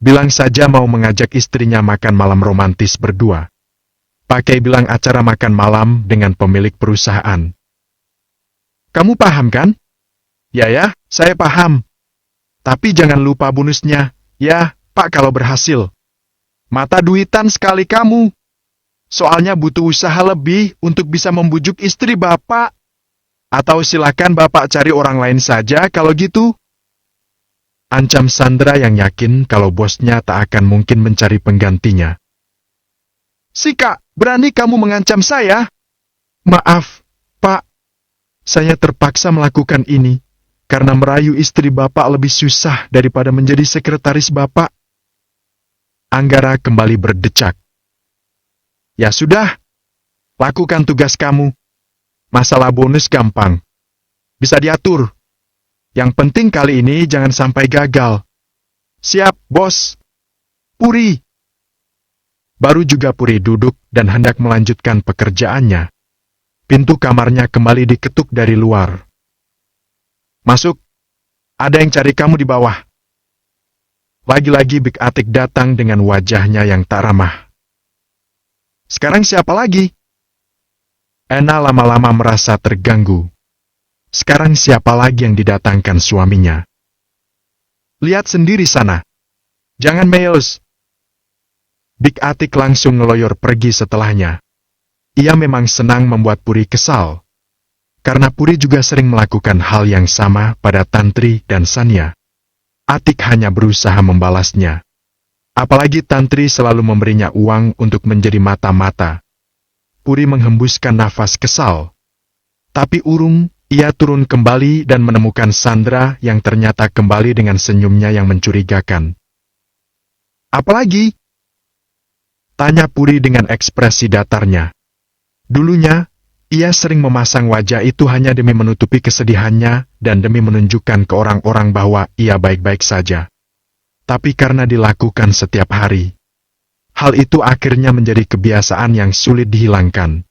Bilang saja mau mengajak istrinya makan malam romantis berdua. Pakai bilang acara makan malam dengan pemilik perusahaan. Kamu paham kan? Ya, saya paham. Tapi jangan lupa bonusnya, ya, Pak kalau berhasil. Mata duitan sekali kamu. Soalnya butuh usaha lebih untuk bisa membujuk istri Bapak. Atau silakan Bapak cari orang lain saja kalau gitu. Ancam Sandra yang yakin kalau bosnya tak akan mungkin mencari penggantinya. Sika, berani kamu mengancam saya? Maaf, Pak. Saya terpaksa melakukan ini karena merayu istri Bapak lebih susah daripada menjadi sekretaris Bapak. Anggara kembali berdecak. Ya sudah, lakukan tugas kamu. Masalah bonus gampang. Bisa diatur. Yang penting kali ini jangan sampai gagal. Siap, bos. Puri. Baru juga Puri duduk dan hendak melanjutkan pekerjaannya. Pintu kamarnya kembali diketuk dari luar. Masuk. Ada yang cari kamu di bawah. Lagi-lagi Big Atik datang dengan wajahnya yang tak ramah. Sekarang siapa lagi? Ena lama-lama merasa terganggu. Sekarang siapa lagi yang didatangkan suaminya? Lihat sendiri sana. Jangan meyos. Big Atik langsung ngeloyor pergi setelahnya. Ia memang senang membuat Puri kesal. Karena Puri juga sering melakukan hal yang sama pada Tantri dan Sanya. Atik hanya berusaha membalasnya. Apalagi Tantri selalu memberinya uang untuk menjadi mata-mata. Puri menghembuskan nafas kesal. Tapi urung, ia turun kembali dan menemukan Sandra yang ternyata kembali dengan senyumnya yang mencurigakan. Apalagi? Tanya Puri dengan ekspresi datarnya. Dulunya, ia sering memasang wajah itu hanya demi menutupi kesedihannya dan demi menunjukkan ke orang-orang bahwa ia baik-baik saja. Tapi karena dilakukan setiap hari, hal itu akhirnya menjadi kebiasaan yang sulit dihilangkan.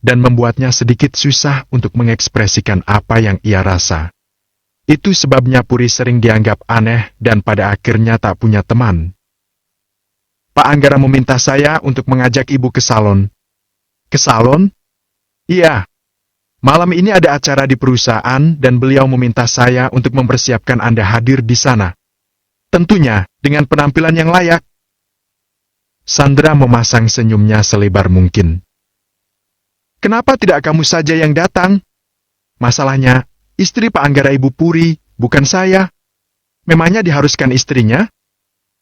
Dan membuatnya sedikit susah untuk mengekspresikan apa yang ia rasa. Itu sebabnya Puri sering dianggap aneh dan pada akhirnya tak punya teman. Pak Anggara meminta saya untuk mengajak ibu ke salon. Ke salon? Iya. Malam ini ada acara di perusahaan dan beliau meminta saya untuk mempersiapkan Anda hadir di sana. Tentunya dengan penampilan yang layak. Sandra memasang senyumnya selebar mungkin. Kenapa tidak kamu saja yang datang? Masalahnya, istri Pak Anggara Ibu Puri, bukan saya. Memangnya diharuskan istrinya?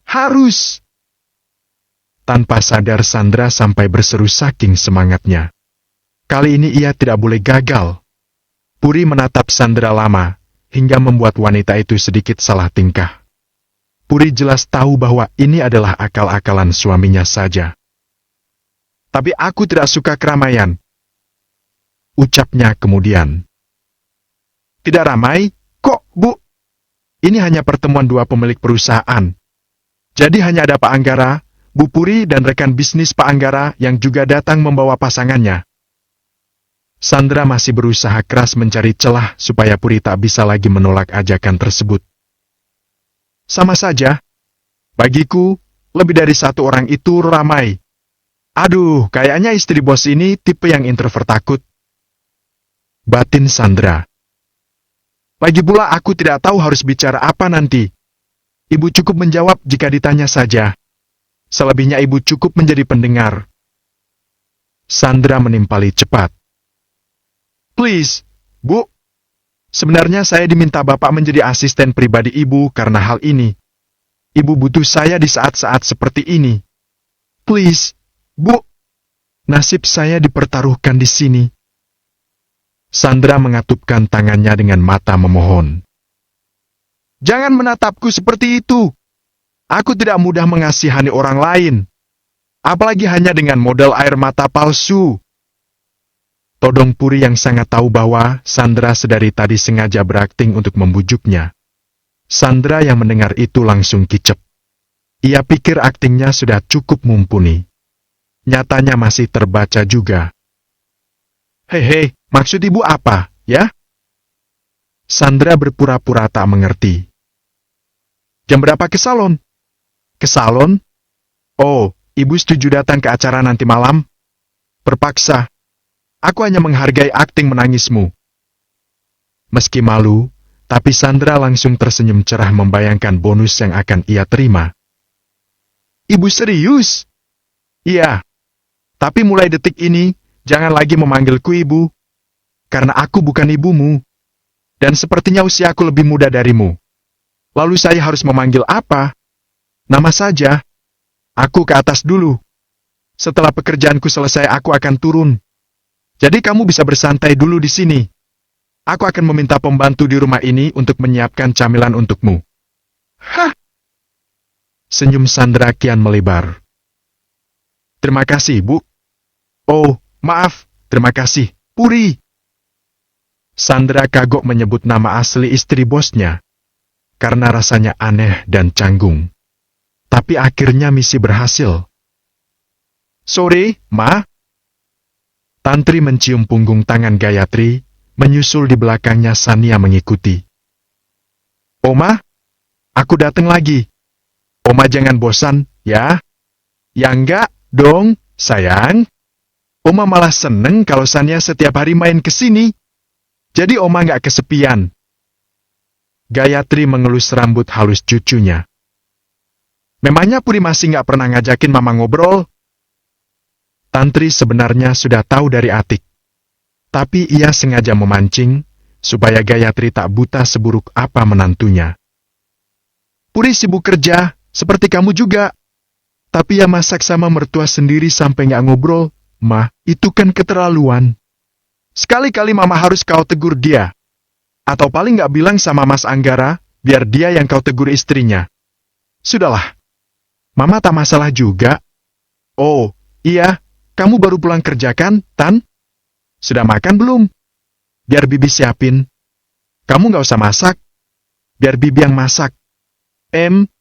Harus! Tanpa sadar Sandra sampai berseru saking semangatnya. Kali ini ia tidak boleh gagal. Puri menatap Sandra lama, hingga membuat wanita itu sedikit salah tingkah. Puri jelas tahu bahwa ini adalah akal-akalan suaminya saja. Tapi aku tidak suka keramaian, ucapnya kemudian. Tidak ramai, kok, Bu? Ini hanya pertemuan dua pemilik perusahaan. Jadi hanya ada Pak Anggara, Bu Puri dan rekan bisnis Pak Anggara yang juga datang membawa pasangannya. Sandra masih berusaha keras mencari celah supaya Puri tak bisa lagi menolak ajakan tersebut. Sama saja. Bagiku, lebih dari satu orang itu ramai. Aduh, kayaknya istri bos ini tipe yang introvert takut. Batin Sandra. Lagi pula aku tidak tahu harus bicara apa nanti. Ibu cukup menjawab jika ditanya saja. Selebihnya ibu cukup menjadi pendengar. Sandra menimpali cepat. Please, Bu. Sebenarnya saya diminta Bapak menjadi asisten pribadi Ibu karena hal ini. Ibu butuh saya di saat-saat seperti ini. Please, Bu. Nasib saya dipertaruhkan di sini. Sandra mengatupkan tangannya dengan mata memohon. Jangan menatapku seperti itu. Aku tidak mudah mengasihani orang lain. Apalagi hanya dengan modal air mata palsu. Todong Puri yang sangat tahu bahwa Sandra sedari tadi sengaja berakting untuk membujuknya. Sandra yang mendengar itu langsung kicep. Ia pikir aktingnya sudah cukup mumpuni. Nyatanya masih terbaca juga. Hei, maksud ibu apa, ya? Sandra berpura-pura tak mengerti. Jam berapa ke salon? Ke salon? Oh, ibu setuju datang ke acara nanti malam? Terpaksa. Aku hanya menghargai akting menangismu. Meski malu, tapi Sandra langsung tersenyum cerah membayangkan bonus yang akan ia terima. Ibu serius? Iya. Tapi mulai detik ini, jangan lagi memanggilku ibu. Karena aku bukan ibumu. Dan sepertinya usiaku lebih muda darimu. Lalu saya harus memanggil apa? Nama saja. Aku ke atas dulu. Setelah pekerjaanku selesai aku akan turun. Jadi kamu bisa bersantai dulu di sini. Aku akan meminta pembantu di rumah ini untuk menyiapkan camilan untukmu. Hah? Senyum Sandra kian melebar. Terima kasih, Bu. Oh, maaf. Terima kasih, Puri. Sandra kagok menyebut nama asli istri bosnya. Karena rasanya aneh dan canggung. Tapi akhirnya misi berhasil. Sore, Ma. Tantri mencium punggung tangan Gayatri, menyusul di belakangnya Sania mengikuti. Oma, aku datang lagi. Oma jangan bosan, ya? Ya enggak, dong, sayang. Oma malah seneng kalau Sania setiap hari main ke sini. Jadi Oma nggak kesepian. Gayatri mengelus rambut halus cucunya. Memangnya Puri masih nggak pernah ngajakin Mama ngobrol? Tantri sebenarnya sudah tahu dari Atik. Tapi ia sengaja memancing, supaya Gayatri tak buta seburuk apa menantunya. Puri sibuk kerja, seperti kamu juga. Tapi ya masak sama mertua sendiri sampai nggak ngobrol, Ma, itu kan keterlaluan. Sekali-kali Mama harus kau tegur dia. Atau paling nggak bilang sama Mas Anggara, biar dia yang kau tegur istrinya. Sudahlah. Mama tak masalah juga. Oh, iya, kamu baru pulang kerja kan, Tan? Sudah makan belum? Biar Bibi siapin. Kamu nggak usah masak. Biar Bibi yang masak.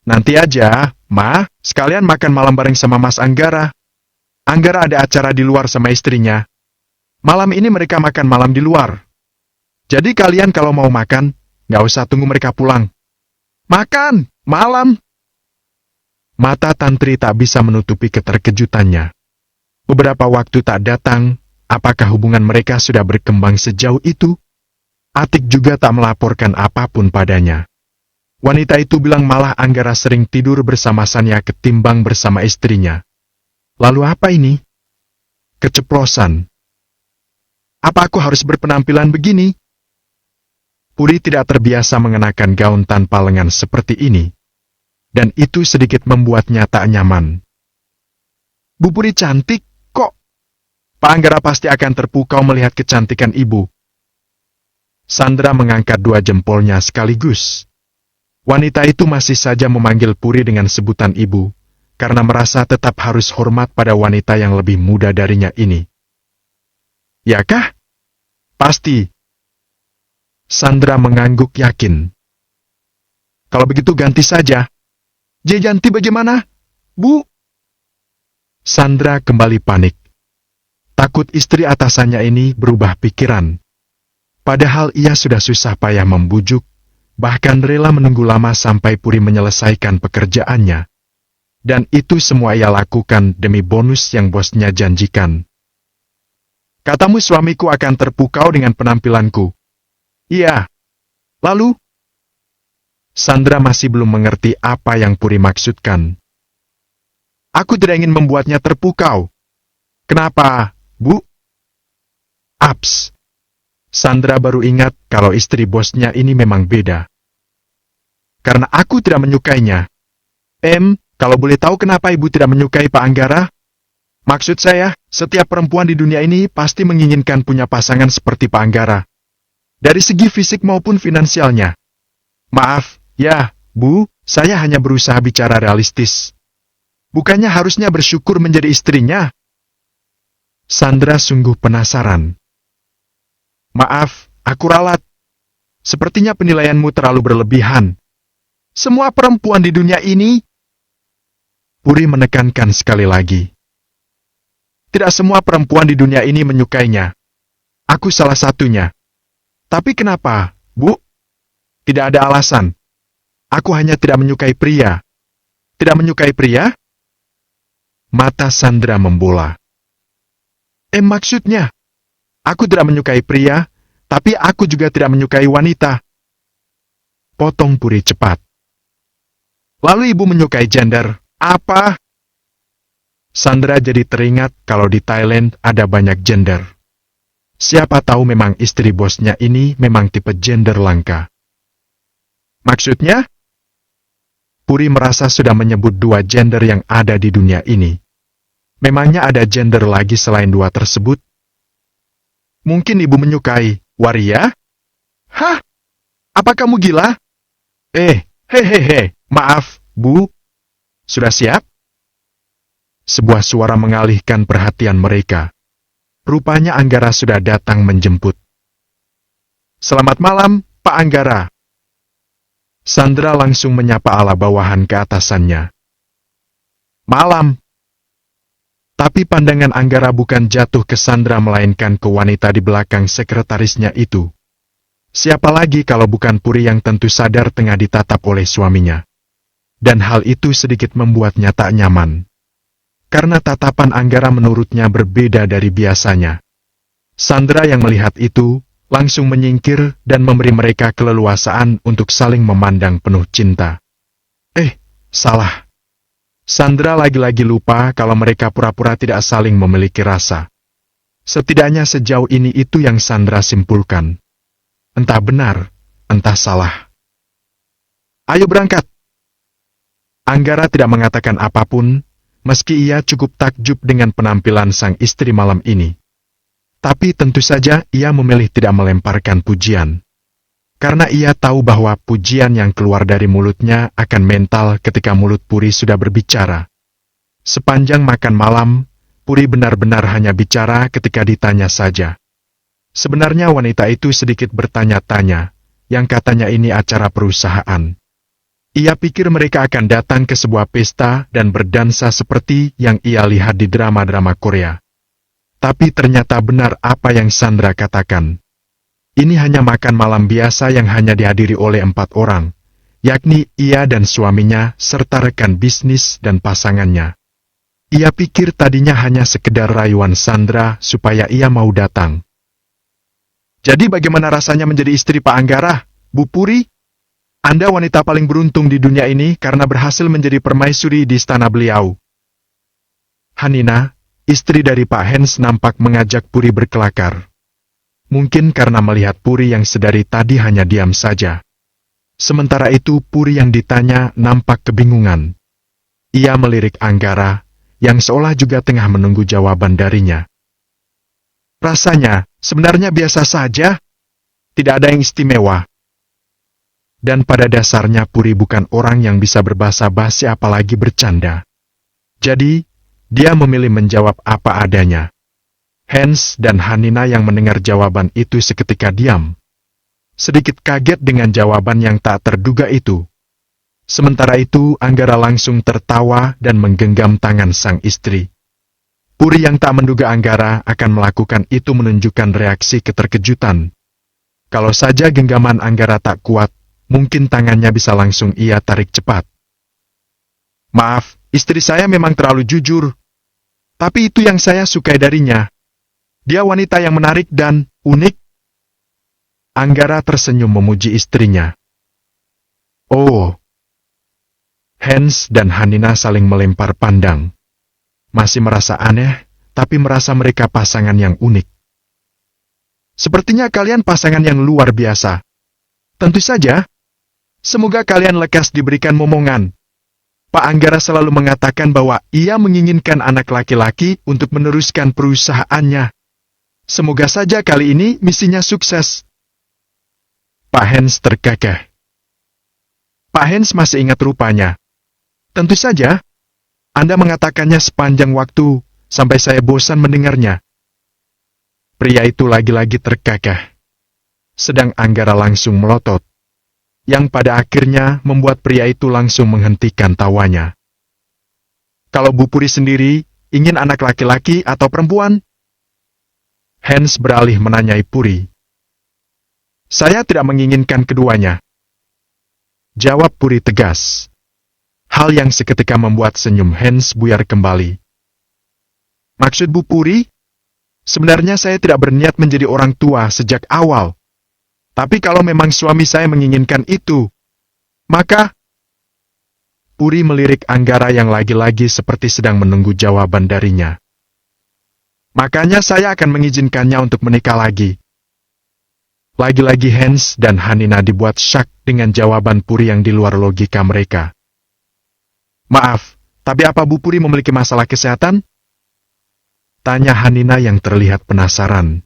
Nanti aja, Ma, sekalian makan malam bareng sama Mas Anggara. Anggara ada acara di luar sama istrinya. Malam ini mereka makan malam di luar. Jadi kalian kalau mau makan, nggak usah tunggu mereka pulang. Makan, malam. Mata Tantri tak bisa menutupi keterkejutannya. Beberapa waktu tak datang, apakah hubungan mereka sudah berkembang sejauh itu? Atik juga tak melaporkan apapun padanya. Wanita itu bilang malah Anggara sering tidur bersama Sania ketimbang bersama istrinya. Lalu apa ini? Keceplosan. Apa aku harus berpenampilan begini? Puri tidak terbiasa mengenakan gaun tanpa lengan seperti ini. Dan itu sedikit membuatnya tak nyaman. Bu Puri cantik, kok? Pak Anggara pasti akan terpukau melihat kecantikan ibu. Sandra mengangkat dua jempolnya sekaligus. Wanita itu masih saja memanggil Puri dengan sebutan ibu, karena merasa tetap harus hormat pada wanita yang lebih muda darinya ini. Ya kah? Pasti. Sandra mengangguk yakin. Kalau begitu ganti saja. Ganti bagaimana, Bu? Sandra kembali panik. Takut istri atasannya ini berubah pikiran. Padahal ia sudah susah payah membujuk, bahkan rela menunggu lama sampai Puri menyelesaikan pekerjaannya. Dan itu semua ia lakukan demi bonus yang bosnya janjikan. Katamu suamiku akan terpukau dengan penampilanku. Iya. Lalu? Sandra masih belum mengerti apa yang Puri maksudkan. Aku tidak ingin membuatnya terpukau. Kenapa, Bu? Aps. Sandra baru ingat kalau istri bosnya ini memang beda. Karena aku tidak menyukainya. Kalau boleh tahu kenapa ibu tidak menyukai Pak Anggara? Maksud saya, setiap perempuan di dunia ini pasti menginginkan punya pasangan seperti Pak Anggara. Dari segi fisik maupun finansialnya. Maaf, ya, Bu, saya hanya berusaha bicara realistis. Bukannya harusnya bersyukur menjadi istrinya? Sandra sungguh penasaran. Maaf, aku ralat. Sepertinya penilaianmu terlalu berlebihan. Semua perempuan di dunia ini... Puri menekankan sekali lagi. Tidak semua perempuan di dunia ini menyukainya. Aku salah satunya. Tapi kenapa, Bu? Tidak ada alasan. Aku hanya tidak menyukai pria. Tidak menyukai pria? Mata Sandra membola. Maksudnya? Aku tidak menyukai pria, tapi aku juga tidak menyukai wanita. Potong Puri cepat. Lalu ibu menyukai gender, apa? Sandra jadi teringat kalau di Thailand ada banyak gender. Siapa tahu memang istri bosnya ini memang tipe gender langka. Maksudnya? Puri merasa sudah menyebut dua gender yang ada di dunia ini. Memangnya ada gender lagi selain dua tersebut? Mungkin ibu menyukai waria? Hah? Apa kamu gila? Hehehe, maaf, Bu. Sudah siap? Sebuah suara mengalihkan perhatian mereka. Rupanya Anggara sudah datang menjemput. Selamat malam, Pak Anggara. Sandra langsung menyapa ala bawahan ke atasannya. Malam. Tapi pandangan Anggara bukan jatuh ke Sandra melainkan ke wanita di belakang sekretarisnya itu. Siapa lagi kalau bukan Puri yang tentu sadar tengah ditatap oleh suaminya. Dan hal itu sedikit membuatnya tak nyaman. Karena tatapan Anggara menurutnya berbeda dari biasanya. Sandra yang melihat itu, langsung menyingkir dan memberi mereka keleluasaan untuk saling memandang penuh cinta. Salah. Sandra lagi-lagi lupa kalau mereka pura-pura tidak saling memiliki rasa. Setidaknya sejauh ini itu yang Sandra simpulkan. Entah benar, entah salah. Ayo berangkat. Anggara tidak mengatakan apapun, meski ia cukup takjub dengan penampilan sang istri malam ini. Tapi tentu saja ia memilih tidak melemparkan pujian. Karena ia tahu bahwa pujian yang keluar dari mulutnya akan mental ketika mulut Puri sudah berbicara. Sepanjang makan malam, Puri benar-benar hanya bicara ketika ditanya saja. Sebenarnya wanita itu sedikit bertanya-tanya, yang katanya ini acara perusahaan. Ia pikir mereka akan datang ke sebuah pesta dan berdansa seperti yang ia lihat di drama-drama Korea. Tapi ternyata benar apa yang Sandra katakan. Ini hanya makan malam biasa yang hanya dihadiri oleh 4 orang, yakni ia dan suaminya serta rekan bisnis dan pasangannya. Ia pikir tadinya hanya sekedar rayuan Sandra supaya ia mau datang. Jadi bagaimana rasanya menjadi istri Pak Anggara, Bu Puri? Anda wanita paling beruntung di dunia ini karena berhasil menjadi permaisuri di istana beliau. Hanina, istri dari Pak Hens nampak mengajak Puri berkelakar. Mungkin karena melihat Puri yang sedari tadi hanya diam saja. Sementara itu Puri yang ditanya nampak kebingungan. Ia melirik Anggara, yang seolah juga tengah menunggu jawaban darinya. Rasanya, sebenarnya biasa saja. tidak ada yang istimewa. Dan pada dasarnya Puri bukan orang yang bisa berbahasa basi apalagi bercanda. Jadi, dia memilih menjawab apa adanya. Hans dan Hanina yang mendengar jawaban itu seketika diam. Sedikit kaget dengan jawaban yang tak terduga itu. Sementara itu Anggara langsung tertawa dan menggenggam tangan sang istri. Puri yang tak menduga Anggara akan melakukan itu menunjukkan reaksi keterkejutan. Kalau saja genggaman Anggara tak kuat, mungkin tangannya bisa langsung ia tarik cepat. Maaf, istri saya memang terlalu jujur. Tapi itu yang saya sukai darinya. Dia wanita yang menarik dan unik. Anggara tersenyum memuji istrinya. Oh. Hans dan Hanina saling melempar pandang. Masih merasa aneh, tapi merasa mereka pasangan yang unik. Sepertinya kalian pasangan yang luar biasa. Tentu saja. Semoga kalian lekas diberikan momongan. Pak Anggara selalu mengatakan bahwa ia menginginkan anak laki-laki untuk meneruskan perusahaannya. Semoga saja kali ini misinya sukses. Pak Hans terkekeh. Pak Hans masih ingat rupanya. Tentu saja. Anda mengatakannya sepanjang waktu, sampai saya bosan mendengarnya. Pria itu lagi-lagi terkekeh. Sedang Anggara langsung melotot. Yang pada akhirnya membuat pria itu langsung menghentikan tawanya. Kalau Bu Puri sendiri, ingin anak laki-laki atau perempuan? Hans beralih menanyai Puri. Saya tidak menginginkan keduanya. Jawab Puri tegas. Hal yang seketika membuat senyum Hans buyar kembali. Maksud Bu Puri? Sebenarnya saya tidak berniat menjadi orang tua sejak awal. Tapi kalau memang suami saya menginginkan itu, maka... Puri melirik Anggara yang lagi-lagi seperti sedang menunggu jawaban darinya. Makanya saya akan mengizinkannya untuk menikah lagi. Lagi-lagi Hans dan Hanina dibuat syak dengan jawaban Puri yang di luar logika mereka. Maaf, tapi apa Bu Puri memiliki masalah kesehatan? Tanya Hanina yang terlihat penasaran.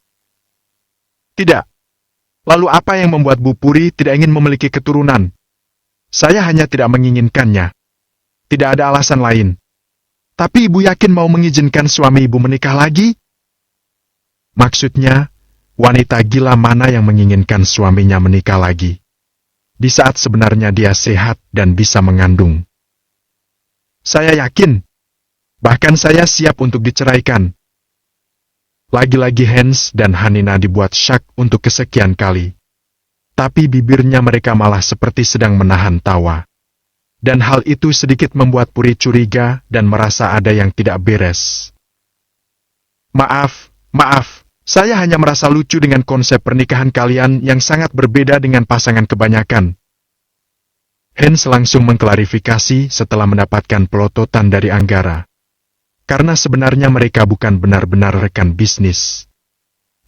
Tidak. Lalu apa yang membuat Bu Puri tidak ingin memiliki keturunan? Saya hanya tidak menginginkannya. Tidak ada alasan lain. Tapi ibu yakin mau mengizinkan suami ibu menikah lagi? Maksudnya, wanita gila mana yang menginginkan suaminya menikah lagi? Di saat sebenarnya dia sehat dan bisa mengandung. Saya yakin. Bahkan saya siap untuk diceraikan. Lagi-lagi Hans dan Hanina dibuat syak untuk kesekian kali. Tapi bibirnya mereka malah seperti sedang menahan tawa. Dan hal itu sedikit membuat Puri curiga dan merasa ada yang tidak beres. Maaf, saya hanya merasa lucu dengan konsep pernikahan kalian yang sangat berbeda dengan pasangan kebanyakan. Hans langsung mengklarifikasi setelah mendapatkan pelototan dari Anggara. Karena sebenarnya mereka bukan benar-benar rekan bisnis.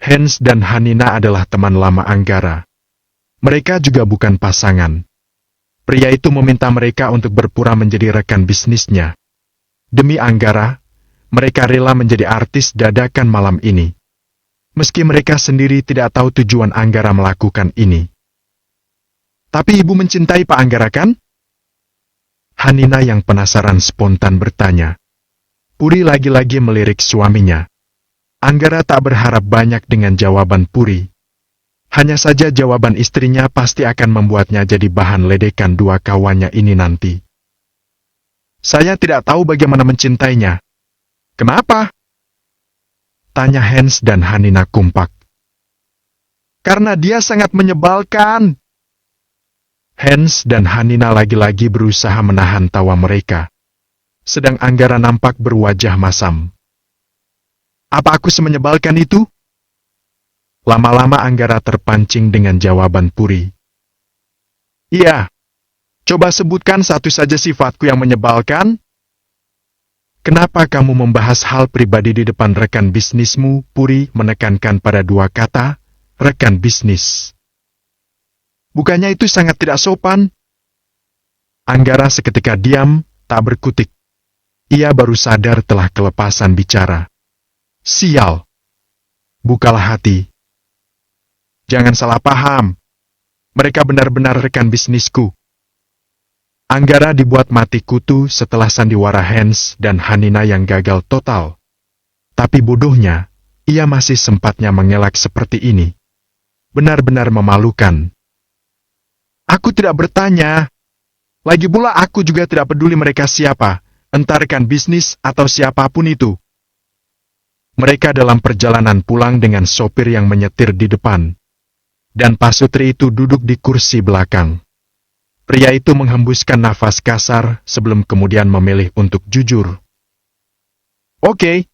Hans dan Hanina adalah teman lama Anggara. Mereka juga bukan pasangan. Pria itu meminta mereka untuk berpura menjadi rekan bisnisnya. Demi Anggara, mereka rela menjadi artis dadakan malam ini. Meski mereka sendiri tidak tahu tujuan Anggara melakukan ini. Tapi ibu mencintai Pak Anggara kan? Hanina yang penasaran spontan bertanya. Puri lagi-lagi melirik suaminya. Anggara tak berharap banyak dengan jawaban Puri. Hanya saja jawaban istrinya pasti akan membuatnya jadi bahan ledekan dua kawannya ini nanti. Saya tidak tahu bagaimana mencintainya. Kenapa? Tanya Hans dan Hanina kompak. Karena dia sangat menyebalkan. Hans dan Hanina lagi-lagi berusaha menahan tawa mereka. Sedang Anggara nampak berwajah masam. Apa aku semenyebalkan itu? Lama-lama Anggara terpancing dengan jawaban Puri. Iya. Coba sebutkan satu saja sifatku yang menyebalkan. Kenapa kamu membahas hal pribadi di depan rekan bisnismu? Puri menekankan pada dua kata, rekan bisnis. Bukannya itu sangat tidak sopan? Anggara seketika diam, tak berkutik. Ia baru sadar telah kelepasan bicara. Sial. Bukalah hati. Jangan salah paham. Mereka benar-benar rekan bisnisku. Anggara dibuat mati kutu setelah sandiwara Hans dan Hanina yang gagal total. Tapi bodohnya, ia masih sempatnya mengelak seperti ini. Benar-benar memalukan. Aku tidak bertanya. Lagi pula aku juga tidak peduli mereka siapa, entah rekan bisnis atau siapapun itu. Mereka dalam perjalanan pulang dengan sopir yang menyetir di depan. Dan pasutri itu duduk di kursi belakang. Pria itu menghembuskan nafas kasar sebelum kemudian memilih untuk jujur. Oke,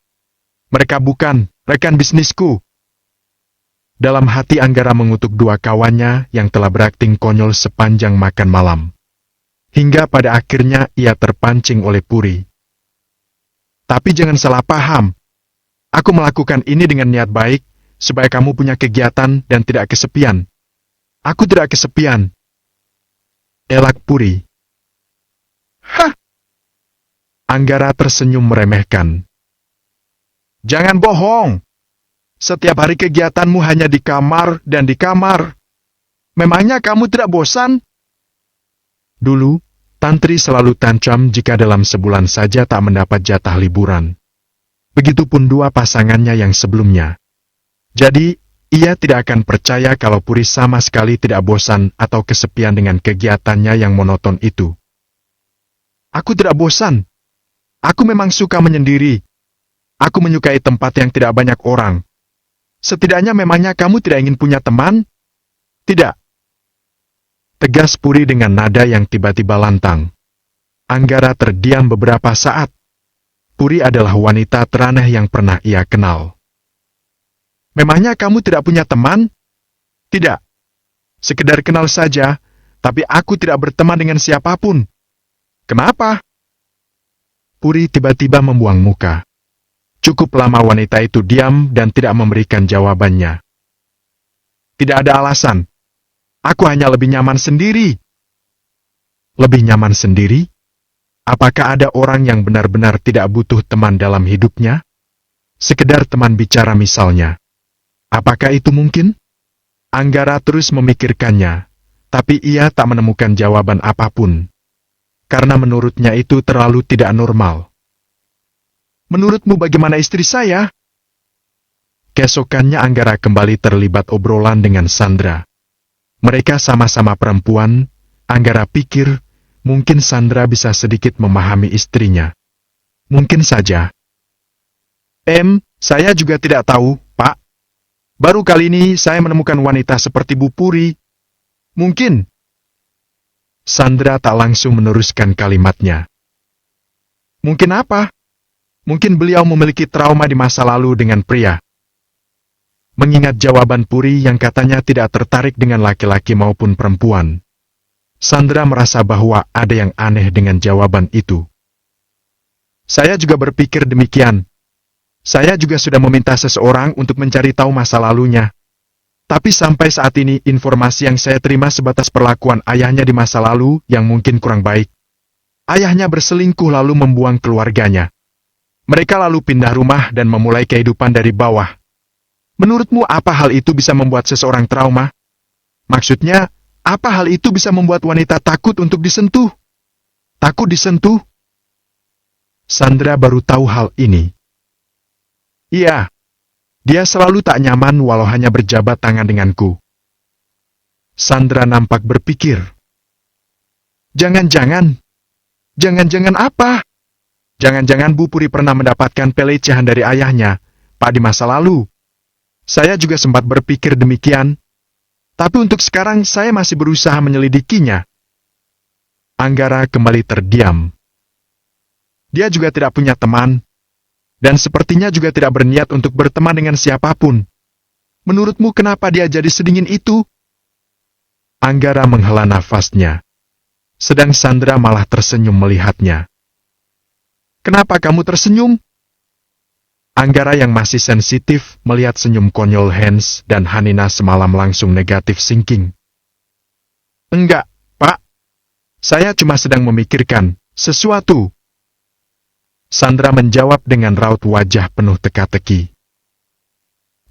mereka bukan rekan bisnisku. Dalam hati Anggara mengutuk dua kawannya yang telah berakting konyol sepanjang makan malam. Hingga pada akhirnya ia terpancing oleh Puri. Tapi jangan salah paham. Aku melakukan ini dengan niat baik, supaya kamu punya kegiatan dan tidak kesepian. Aku tidak kesepian. Elak Puri. Hah! Anggara tersenyum meremehkan. Jangan bohong. Setiap hari kegiatanmu hanya di kamar dan di kamar. Memangnya kamu tidak bosan? Dulu, Tantri selalu tancap jika dalam sebulan saja tak mendapat jatah liburan. Begitupun dua pasangannya yang sebelumnya. Jadi, ia tidak akan percaya kalau Puri sama sekali tidak bosan atau kesepian dengan kegiatannya yang monoton itu. Aku tidak bosan. Aku memang suka menyendiri. Aku menyukai tempat yang tidak banyak orang. Setidaknya memangnya kamu tidak ingin punya teman? Tidak. Tegas Puri dengan nada yang tiba-tiba lantang. Anggara terdiam beberapa saat. Puri adalah wanita teraneh yang pernah ia kenal. Memangnya kamu tidak punya teman? Tidak. Sekedar kenal saja, tapi aku tidak berteman dengan siapapun. Kenapa? Puri tiba-tiba membuang muka. Cukup lama wanita itu diam dan tidak memberikan jawabannya. Tidak ada alasan. Aku hanya lebih nyaman sendiri. Lebih nyaman sendiri? Apakah ada orang yang benar-benar tidak butuh teman dalam hidupnya? Sekedar teman bicara misalnya. Apakah itu mungkin? Anggara terus memikirkannya, tapi ia tak menemukan jawaban apapun. Karena menurutnya itu terlalu tidak normal. Menurutmu bagaimana istri saya? Keesokannya Anggara kembali terlibat obrolan dengan Sandra. Mereka sama-sama perempuan, Anggara pikir, mungkin Sandra bisa sedikit memahami istrinya. Mungkin saja. Saya juga tidak tahu, Pak. Baru kali ini saya menemukan wanita seperti Bu Puri. Mungkin. Sandra tak langsung meneruskan kalimatnya. Mungkin apa? Mungkin beliau memiliki trauma di masa lalu dengan pria. Mengingat jawaban Puri yang katanya tidak tertarik dengan laki-laki maupun perempuan. Sandra merasa bahwa ada yang aneh dengan jawaban itu. Saya juga berpikir demikian. Saya juga sudah meminta seseorang untuk mencari tahu masa lalunya. Tapi sampai saat ini informasi yang saya terima sebatas perlakuan ayahnya di masa lalu yang mungkin kurang baik. Ayahnya berselingkuh lalu membuang keluarganya. Mereka lalu pindah rumah dan memulai kehidupan dari bawah. Menurutmu apa hal itu bisa membuat seseorang trauma? Maksudnya, apa hal itu bisa membuat wanita takut untuk disentuh? Takut disentuh? Sandra baru tahu hal ini. Iya, dia selalu tak nyaman walau hanya berjabat tangan denganku. Sandra nampak berpikir. Jangan-jangan apa? Jangan-jangan Bu Puri pernah mendapatkan pelecehan dari ayahnya, Pak, di masa lalu. Saya juga sempat berpikir demikian. Tapi untuk sekarang saya masih berusaha menyelidikinya. Anggara kembali terdiam. Dia juga tidak punya teman. Dan sepertinya juga tidak berniat untuk berteman dengan siapapun. Menurutmu kenapa dia jadi sedingin itu? Anggara menghela nafasnya. Sedang Sandra malah tersenyum melihatnya. Kenapa kamu tersenyum? Anggara yang masih sensitif melihat senyum konyol Hans dan Hanina semalam langsung negatif thinking. Enggak, Pak. Saya cuma sedang memikirkan sesuatu. Sandra menjawab dengan raut wajah penuh teka-teki.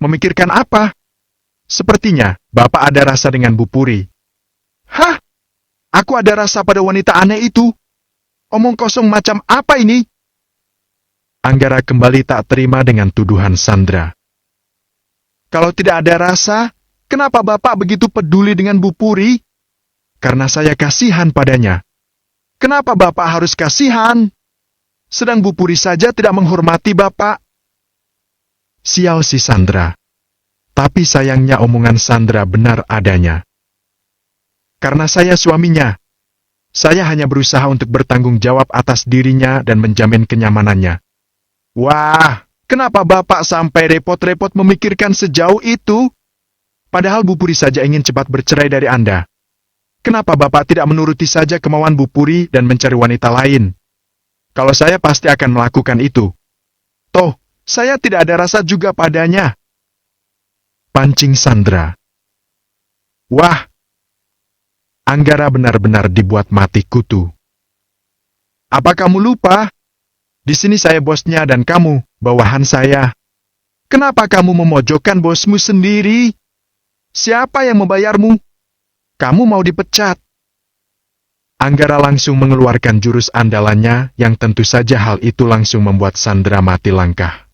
Memikirkan apa? Sepertinya, Bapak ada rasa dengan Bu Puri. Hah? Aku ada rasa pada wanita aneh itu? Omong kosong macam apa ini? Anggara kembali tak terima dengan tuduhan Sandra. Kalau tidak ada rasa, kenapa Bapak begitu peduli dengan Bu Puri? Karena saya kasihan padanya. Kenapa Bapak harus kasihan? Sedang Bu Puri saja tidak menghormati Bapak. Sial si Sandra. Tapi sayangnya omongan Sandra benar adanya. Karena saya suaminya. Saya hanya berusaha untuk bertanggung jawab atas dirinya dan menjamin kenyamanannya. Wah, kenapa Bapak sampai repot-repot memikirkan sejauh itu? Padahal Bu Puri saja ingin cepat bercerai dari Anda. Kenapa Bapak tidak menuruti saja kemauan Bu Puri dan mencari wanita lain? Kalau saya pasti akan melakukan itu. Toh, saya tidak ada rasa juga padanya. Pancing Sandra. Wah, Anggara benar-benar dibuat mati kutu. Apa kamu lupa? Di sini saya bosnya dan kamu, bawahan saya. Kenapa kamu memojokkan bosmu sendiri? Siapa yang membayarmu? Kamu mau dipecat. Anggara langsung mengeluarkan jurus andalannya yang tentu saja hal itu langsung membuat Sandra mati langkah.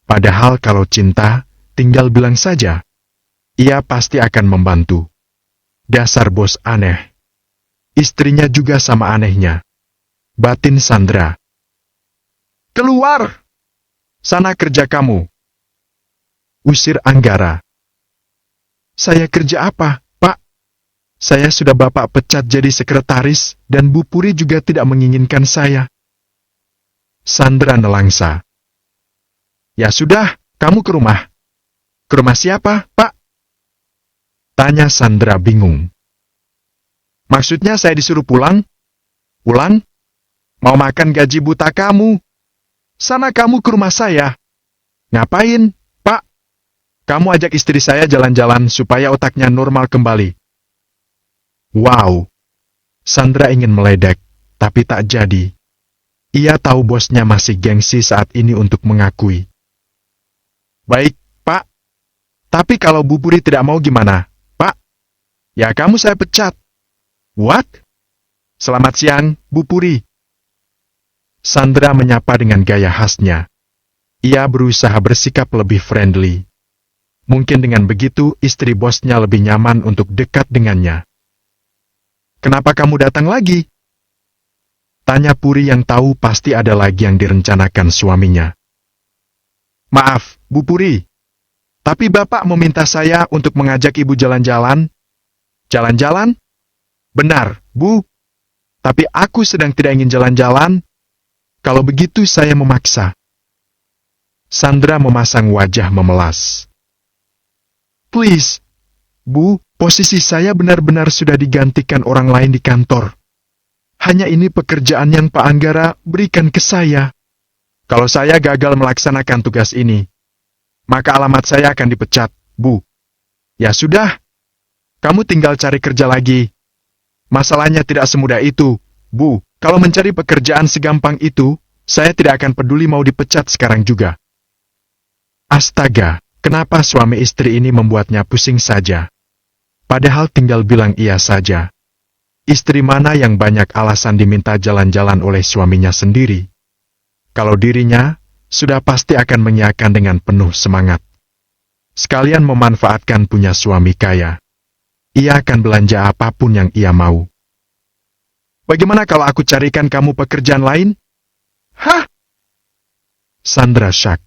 Padahal kalau cinta, tinggal bilang saja. Ia pasti akan membantu. Dasar bos aneh. Istrinya juga sama anehnya. Batin Sandra. Keluar! Sana kerja kamu. Usir Anggara. Saya kerja apa, Pak? Saya sudah Bapak pecat jadi sekretaris, dan Bu Puri juga tidak menginginkan saya. Sandra nelangsa. Ya sudah, kamu ke rumah. Ke rumah siapa, Pak? Tanya Sandra bingung. Maksudnya saya disuruh pulang? Pulang? Mau makan gaji buta kamu? Sana kamu ke rumah saya. Ngapain, Pak? Kamu ajak istri saya jalan-jalan supaya otaknya normal kembali. Wow. Sandra ingin meledek, tapi tak jadi. Ia tahu bosnya masih gengsi saat ini untuk mengakui. Baik, Pak. Tapi kalau Bu Puri tidak mau gimana, Pak? Ya kamu saya pecat. What? Selamat siang, Bu Puri. Sandra menyapa dengan gaya khasnya. Ia berusaha bersikap lebih friendly. Mungkin dengan begitu istri bosnya lebih nyaman untuk dekat dengannya. Kenapa kamu datang lagi? Tanya Puri yang tahu pasti ada lagi yang direncanakan suaminya. Maaf, Bu Puri. Tapi Bapak meminta saya untuk mengajak Ibu jalan-jalan. Jalan-jalan? Benar, Bu. Tapi aku sedang tidak ingin jalan-jalan. Kalau begitu saya memaksa. Sandra memasang wajah memelas. Please, Bu, posisi saya benar-benar sudah digantikan orang lain di kantor. Hanya ini pekerjaan yang Pak Anggara berikan ke saya. Kalau saya gagal melaksanakan tugas ini, maka alamat saya akan dipecat, Bu. Ya sudah, kamu tinggal cari kerja lagi. Masalahnya tidak semudah itu, Bu. Kalau mencari pekerjaan segampang itu, saya tidak akan peduli mau dipecat sekarang juga. Astaga, kenapa suami istri ini membuatnya pusing saja? Padahal tinggal bilang iya saja. Istri mana yang banyak alasan diminta jalan-jalan oleh suaminya sendiri? Kalau dirinya, sudah pasti akan mengiyakan dengan penuh semangat. Sekalian memanfaatkan punya suami kaya. Ia akan belanja apapun yang ia mau. Bagaimana kalau aku carikan kamu pekerjaan lain? Hah? Sandra shock.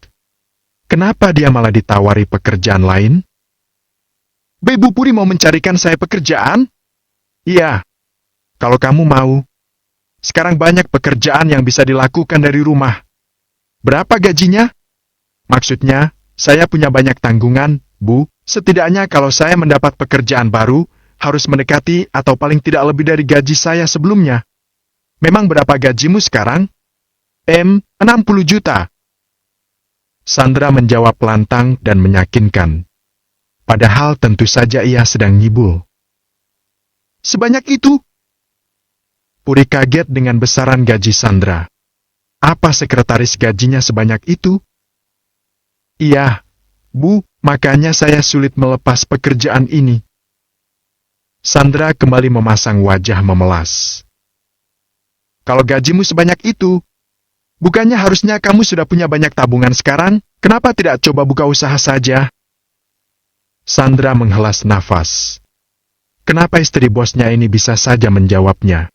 Kenapa dia malah ditawari pekerjaan lain? Bu Puri mau mencarikan saya pekerjaan? Iya. Kalau kamu mau. Sekarang banyak pekerjaan yang bisa dilakukan dari rumah. Berapa gajinya? Maksudnya, saya punya banyak tanggungan, Bu. Setidaknya kalau saya mendapat pekerjaan baru, harus mendekati atau paling tidak lebih dari gaji saya sebelumnya. Memang berapa gajimu sekarang? 60 juta. Sandra menjawab lantang dan meyakinkan. Padahal tentu saja ia sedang ngibul. Sebanyak itu? Puri kaget dengan besaran gaji Sandra. Apa sekretaris gajinya sebanyak itu? Iya, Bu, Makanya saya sulit melepas pekerjaan ini. Sandra kembali memasang wajah memelas. Kalau gajimu sebanyak itu, bukannya harusnya kamu sudah punya banyak tabungan sekarang? Kenapa tidak coba buka usaha saja? Sandra menghela nafas. Kenapa istri bosnya ini bisa saja menjawabnya?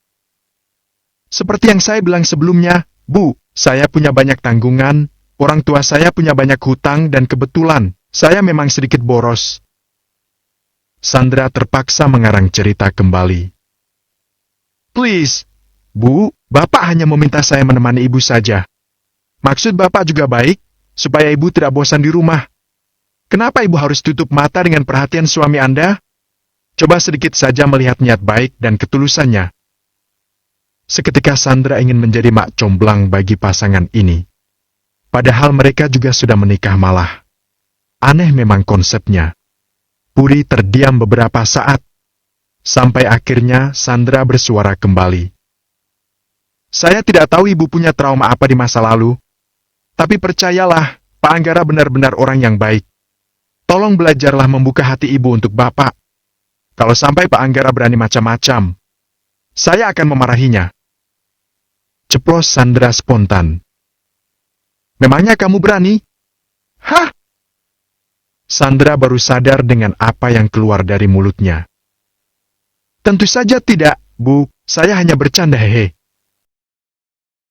Seperti yang saya bilang sebelumnya, Bu, saya punya banyak tanggungan, orang tua saya punya banyak hutang dan kebetulan, saya memang sedikit boros. Sandra terpaksa mengarang cerita kembali. Please, Bu, Bapak hanya meminta saya menemani Ibu saja. Maksud Bapak juga baik, supaya Ibu tidak bosan di rumah. Kenapa Ibu harus tutup mata dengan perhatian suami Anda? Coba sedikit saja melihat niat baik dan ketulusannya. Seketika Sandra ingin menjadi mak comblang bagi pasangan ini. Padahal mereka juga sudah menikah malah. Aneh memang konsepnya. Puri terdiam beberapa saat. Sampai akhirnya Sandra bersuara kembali. Saya tidak tahu Ibu punya trauma apa di masa lalu. Tapi percayalah, Pak Anggara benar-benar orang yang baik. Tolong belajarlah membuka hati Ibu untuk Bapak. Kalau sampai Pak Anggara berani macam-macam, saya akan memarahinya. Ceplos Sandra spontan. Memangnya kamu berani? Hah? Sandra baru sadar dengan apa yang keluar dari mulutnya. Tentu saja tidak, Bu. Saya hanya bercanda hehe.